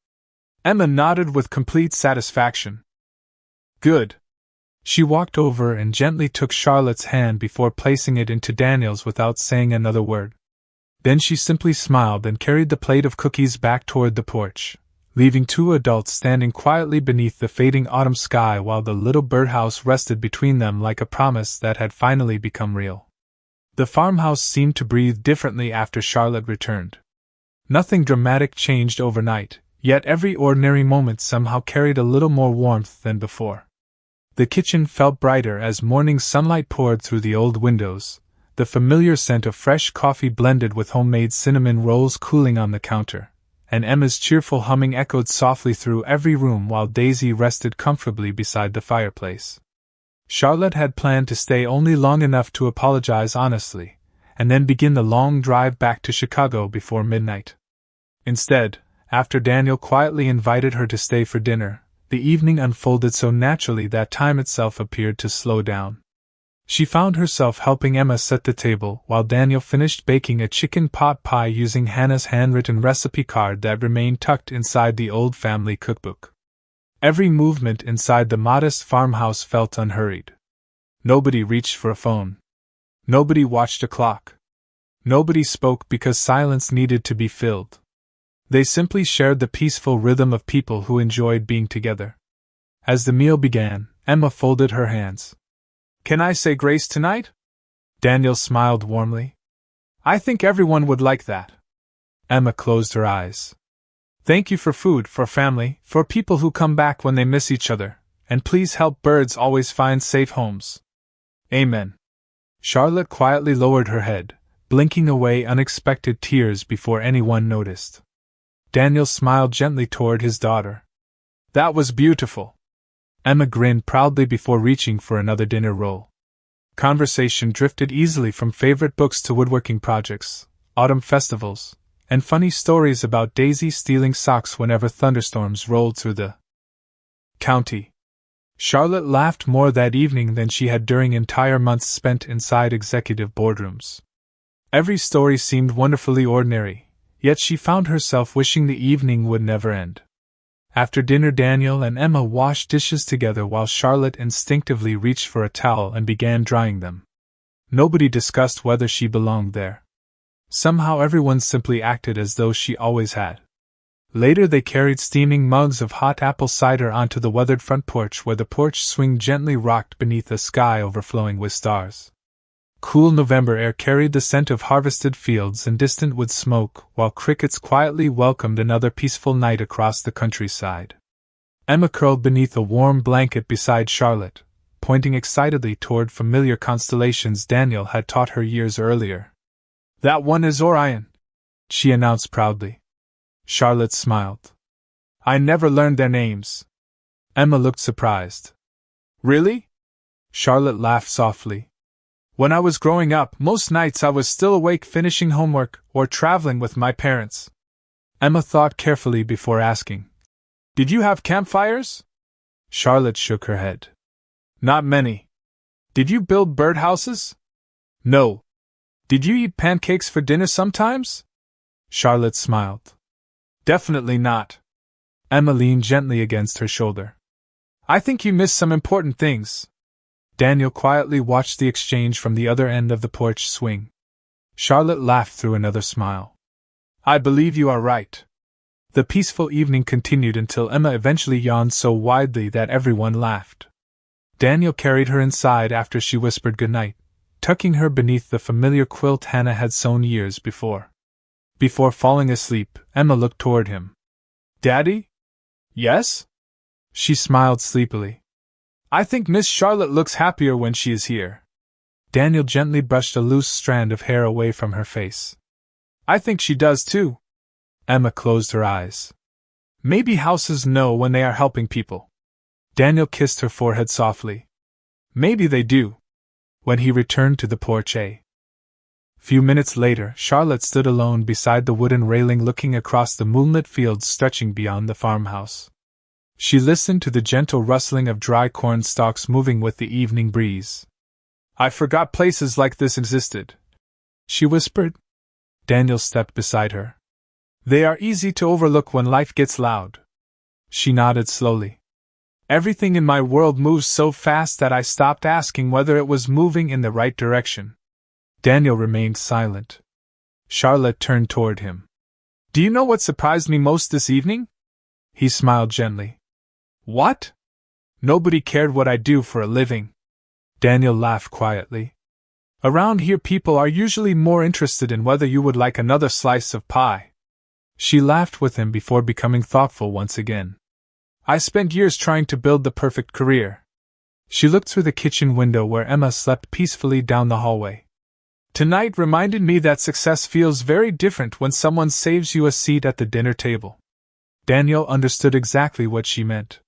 Emma nodded with complete satisfaction. Good. She walked over and gently took Charlotte's hand before placing it into Daniel's without saying another word. Then she simply smiled and carried the plate of cookies back toward the porch, leaving 2 adults standing quietly beneath the fading autumn sky while the little birdhouse rested between them like a promise that had finally become real. The farmhouse seemed to breathe differently after Charlotte returned. Nothing dramatic changed overnight, yet every ordinary moment somehow carried a little more warmth than before. The kitchen felt brighter as morning sunlight poured through the old windows, the familiar scent of fresh coffee blended with homemade cinnamon rolls cooling on the counter, and Emma's cheerful humming echoed softly through every room while Daisy rested comfortably beside the fireplace. Charlotte had planned to stay only long enough to apologize honestly, and then begin the long drive back to Chicago before midnight. Instead, after Daniel quietly invited her to stay for dinner, the evening unfolded so naturally that time itself appeared to slow down. She found herself helping Emma set the table while Daniel finished baking a chicken pot pie using Hannah's handwritten recipe card that remained tucked inside the old family cookbook. Every movement inside the modest farmhouse felt unhurried. Nobody reached for a phone. Nobody watched a clock. Nobody spoke because silence needed to be filled. They simply shared the peaceful rhythm of people who enjoyed being together. As the meal began, Emma folded her hands. Can I say grace tonight? Daniel smiled warmly. I think everyone would like that. Emma closed her eyes. Thank you for food, for family, for people who come back when they miss each other, and please help birds always find safe homes. Amen. Charlotte quietly lowered her head, blinking away unexpected tears before anyone noticed. Daniel smiled gently toward his daughter. That was beautiful. Emma grinned proudly before reaching for another dinner roll. Conversation drifted easily from favorite books to woodworking projects, autumn festivals, and funny stories about Daisy stealing socks whenever thunderstorms rolled through the county. Charlotte laughed more that evening than she had during entire months spent inside executive boardrooms. Every story seemed wonderfully ordinary, yet she found herself wishing the evening would never end. After dinner, Daniel and Emma washed dishes together while Charlotte instinctively reached for a towel and began drying them. Nobody discussed whether she belonged there. Somehow everyone simply acted as though she always had. Later they carried steaming mugs of hot apple cider onto the weathered front porch where the porch swing gently rocked beneath a sky overflowing with stars. Cool November air carried the scent of harvested fields and distant wood smoke, while crickets quietly welcomed another peaceful night across the countryside. Emma curled beneath a warm blanket beside Charlotte, pointing excitedly toward familiar constellations Daniel had taught her years earlier. That one is Orion, she announced proudly. Charlotte smiled. I never learned their names. Emma looked surprised. Really? Charlotte laughed softly. When I was growing up, most nights I was still awake finishing homework or traveling with my parents. Emma thought carefully before asking, Did you have campfires? Charlotte shook her head. Not many. Did you build birdhouses? No. Did you eat pancakes for dinner sometimes? Charlotte smiled. Definitely not. Emma leaned gently against her shoulder. I think you missed some important things. Daniel quietly watched the exchange from the other end of the porch swing. Charlotte laughed through another smile. I believe you are right. The peaceful evening continued until Emma eventually yawned so widely that everyone laughed. Daniel carried her inside after she whispered goodnight, tucking her beneath the familiar quilt Hannah had sewn years before. Before falling asleep, Emma looked toward him. Daddy? Yes? She smiled sleepily. I think Miss Charlotte looks happier when she is here. Daniel gently brushed a loose strand of hair away from her face. I think she does too. Emma closed her eyes. Maybe houses know when they are helping people. Daniel kissed her forehead softly. Maybe they do. When he returned to the porch a few minutes later, Charlotte stood alone beside the wooden railing looking across the moonlit fields stretching beyond the farmhouse. She listened to the gentle rustling of dry corn stalks moving with the evening breeze. I forgot places like this existed, she whispered. Daniel stepped beside her. They are easy to overlook when life gets loud. She nodded slowly. Everything in my world moves so fast that I stopped asking whether it was moving in the right direction. Daniel remained silent. Charlotte turned toward him. Do you know what surprised me most this evening? He smiled gently. What? Nobody cared what I do for a living. Daniel laughed quietly. Around here people are usually more interested in whether you would like another slice of pie. She laughed with him before becoming thoughtful once again. I spent years trying to build the perfect career. She looked through the kitchen window where Emma slept peacefully down the hallway. Tonight reminded me that success feels very different when someone saves you a seat at the dinner table. Daniel understood exactly what she meant.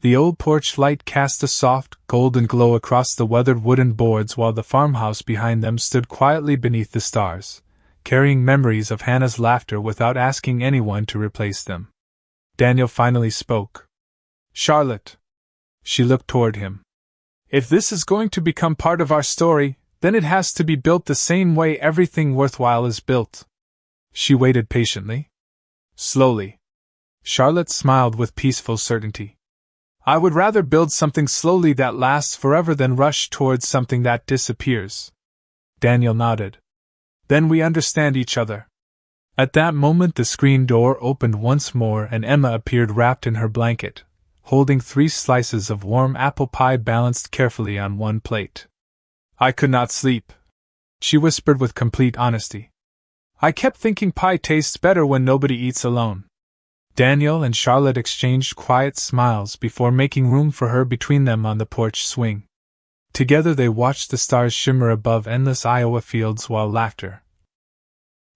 The old porch light cast a soft, golden glow across the weathered wooden boards while the farmhouse behind them stood quietly beneath the stars, carrying memories of Hannah's laughter without asking anyone to replace them. Daniel finally spoke. Charlotte. She looked toward him. If this is going to become part of our story, then it has to be built the same way everything worthwhile is built. She waited patiently. Slowly. Charlotte smiled with peaceful certainty. I would rather build something slowly that lasts forever than rush towards something that disappears. Daniel nodded. Then we understand each other. At that moment the screen door opened once more and Emma appeared wrapped in her blanket, holding 3 slices of warm apple pie balanced carefully on one plate. I could not sleep, she whispered with complete honesty. I kept thinking pie tastes better when nobody eats alone. Daniel and Charlotte exchanged quiet smiles before making room for her between them on the porch swing. Together they watched the stars shimmer above endless Iowa fields while laughter,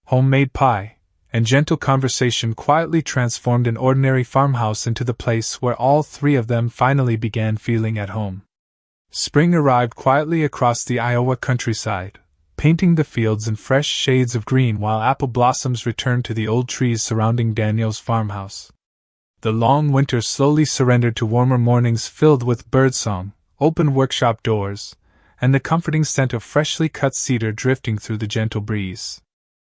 homemade pie, and gentle conversation quietly transformed an ordinary farmhouse into the place where all three of them finally began feeling at home. Spring arrived quietly across the Iowa countryside, painting the fields in fresh shades of green while apple blossoms returned to the old trees surrounding Daniel's farmhouse. The long winter slowly surrendered to warmer mornings filled with birdsong, open workshop doors, and the comforting scent of freshly cut cedar drifting through the gentle breeze.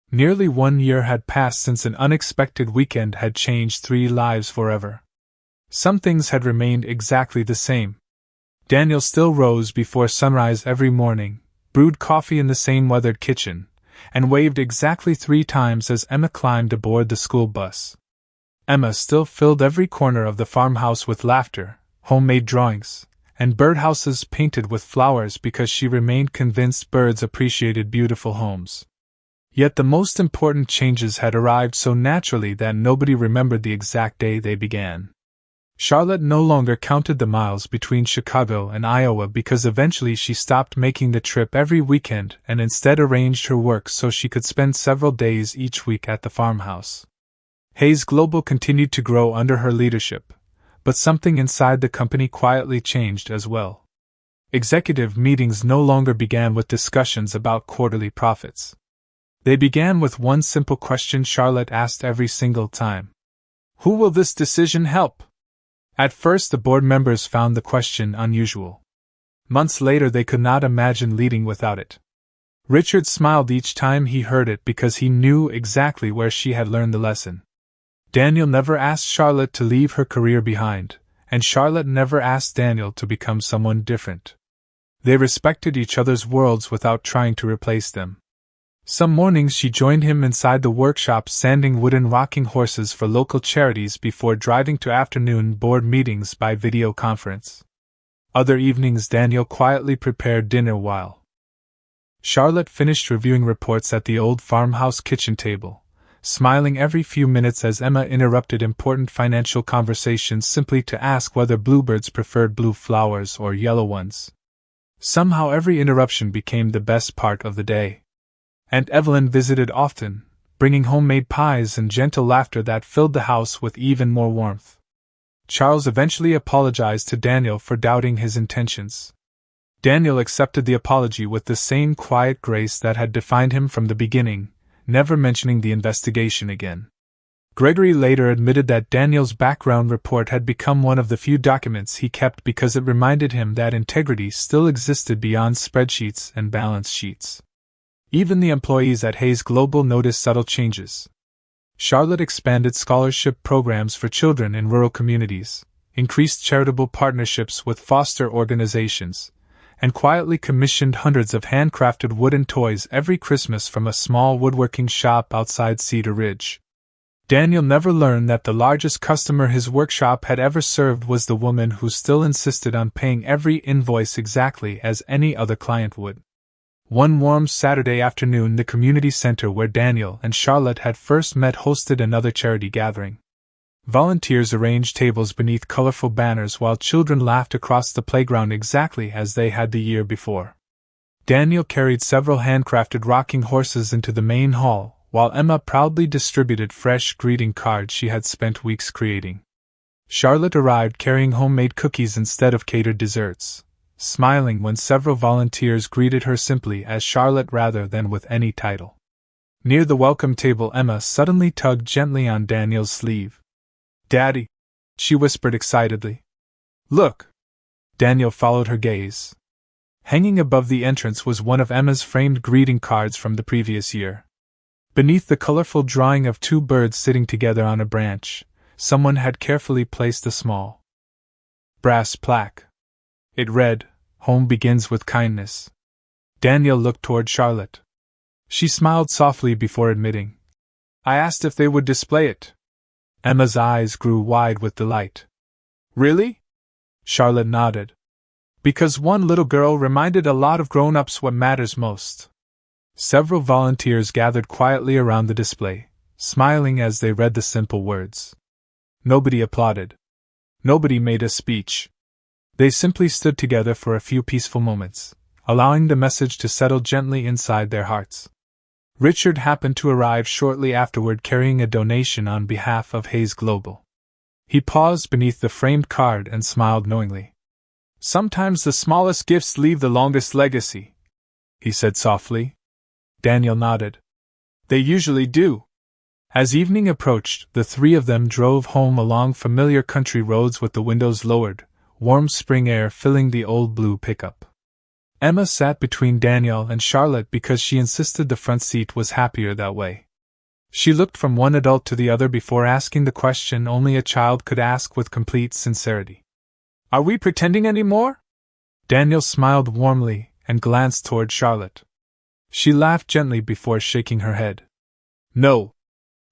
Nearly 1 year had passed since an unexpected weekend had changed three lives forever. Some things had remained exactly the same. Daniel still rose before sunrise every morning, brewed coffee in the same weathered kitchen, and waved exactly 3 times as Emma climbed aboard the school bus. Emma still filled every corner of the farmhouse with laughter, homemade drawings, and birdhouses painted with flowers because she remained convinced birds appreciated beautiful homes. Yet the most important changes had arrived so naturally that nobody remembered the exact day they began. Charlotte no longer counted the miles between Chicago and Iowa because eventually she stopped making the trip every weekend and instead arranged her work so she could spend several days each week at the farmhouse. Hayes Global continued to grow under her leadership, but something inside the company quietly changed as well. Executive meetings no longer began with discussions about quarterly profits. They began with one simple question Charlotte asked every single time. Who will this decision help? At first the board members found the question unusual. Months later they could not imagine leading without it. Richard smiled each time he heard it because he knew exactly where she had learned the lesson. Daniel never asked Charlotte to leave her career behind, and Charlotte never asked Daniel to become someone different. They respected each other's worlds without trying to replace them. Some mornings she joined him inside the workshop sanding wooden rocking horses for local charities before driving to afternoon board meetings by video conference. Other evenings Daniel quietly prepared dinner while Charlotte finished reviewing reports at the old farmhouse kitchen table, smiling every few minutes as Emma interrupted important financial conversations simply to ask whether bluebirds preferred blue flowers or yellow ones. Somehow every interruption became the best part of the day. Aunt Evelyn visited often, bringing homemade pies and gentle laughter that filled the house with even more warmth. Charles eventually apologized to Daniel for doubting his intentions. Daniel accepted the apology with the same quiet grace that had defined him from the beginning, never mentioning the investigation again. Gregory later admitted that Daniel's background report had become one of the few documents he kept because it reminded him that integrity still existed beyond spreadsheets and balance sheets. Even the employees at Hayes Global noticed subtle changes. Charlotte expanded scholarship programs for children in rural communities, increased charitable partnerships with foster organizations, and quietly commissioned hundreds of handcrafted wooden toys every Christmas from a small woodworking shop outside Cedar Ridge. Daniel never learned that the largest customer his workshop had ever served was the woman who still insisted on paying every invoice exactly as any other client would. One warm Saturday afternoon, the community center where Daniel and Charlotte had first met hosted another charity gathering. Volunteers arranged tables beneath colorful banners while children laughed across the playground exactly as they had the year before. Daniel carried several handcrafted rocking horses into the main hall, while Emma proudly distributed fresh greeting cards she had spent weeks creating. Charlotte arrived carrying homemade cookies instead of catered desserts, smiling when several volunteers greeted her simply as Charlotte rather than with any title. Near the welcome table, Emma suddenly tugged gently on Daniel's sleeve. "Daddy," she whispered excitedly. "Look!" Daniel followed her gaze. Hanging above the entrance was one of Emma's framed greeting cards from the previous year. Beneath the colorful drawing of 2 birds sitting together on a branch, someone had carefully placed a small brass plaque. It read, "Home begins with kindness." Daniel looked toward Charlotte. She smiled softly before admitting, "I asked if they would display it." Emma's eyes grew wide with delight. "Really?" Charlotte nodded. "Because one little girl reminded a lot of grown-ups what matters most." Several volunteers gathered quietly around the display, smiling as they read the simple words. Nobody applauded. Nobody made a speech. They simply stood together for a few peaceful moments, allowing the message to settle gently inside their hearts. Richard happened to arrive shortly afterward carrying a donation on behalf of Hayes Global. He paused beneath the framed card and smiled knowingly. "Sometimes the smallest gifts leave the longest legacy," he said softly. Daniel nodded. "They usually do." As evening approached, the three of them drove home along familiar country roads with the windows lowered, warm spring air filling the old blue pickup. Emma sat between Daniel and Charlotte because she insisted the front seat was happier that way. She looked from one adult to the other before asking the question only a child could ask with complete sincerity. "Are we pretending any more?" Daniel smiled warmly and glanced toward Charlotte. She laughed gently before shaking her head. "No."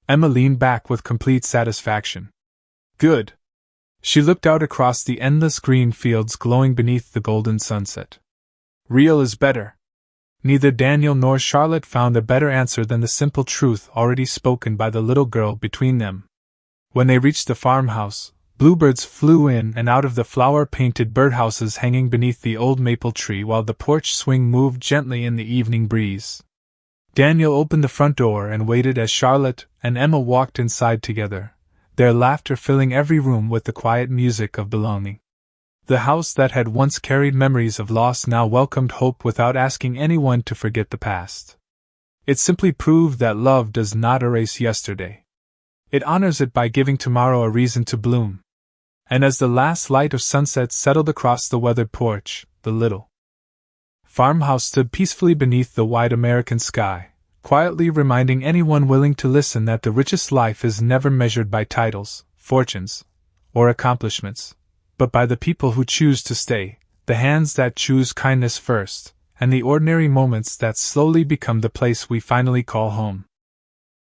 Emma leaned back with complete satisfaction. "Good." She looked out across the endless green fields glowing beneath the golden sunset. "Real is better." Neither Daniel nor Charlotte found a better answer than the simple truth already spoken by the little girl between them. When they reached the farmhouse, bluebirds flew in and out of the flower-painted birdhouses hanging beneath the old maple tree while the porch swing moved gently in the evening breeze. Daniel opened the front door and waited as Charlotte and Emma walked inside together, their laughter filling every room with the quiet music of belonging. The house that had once carried memories of loss now welcomed hope without asking anyone to forget the past. It simply proved that love does not erase yesterday. It honors it by giving tomorrow a reason to bloom. And as the last light of sunset settled across the weathered porch, the little farmhouse stood peacefully beneath the wide American sky, quietly reminding anyone willing to listen that the richest life is never measured by titles, fortunes, or accomplishments, but by the people who choose to stay, the hands that choose kindness first, and the ordinary moments that slowly become the place we finally call home.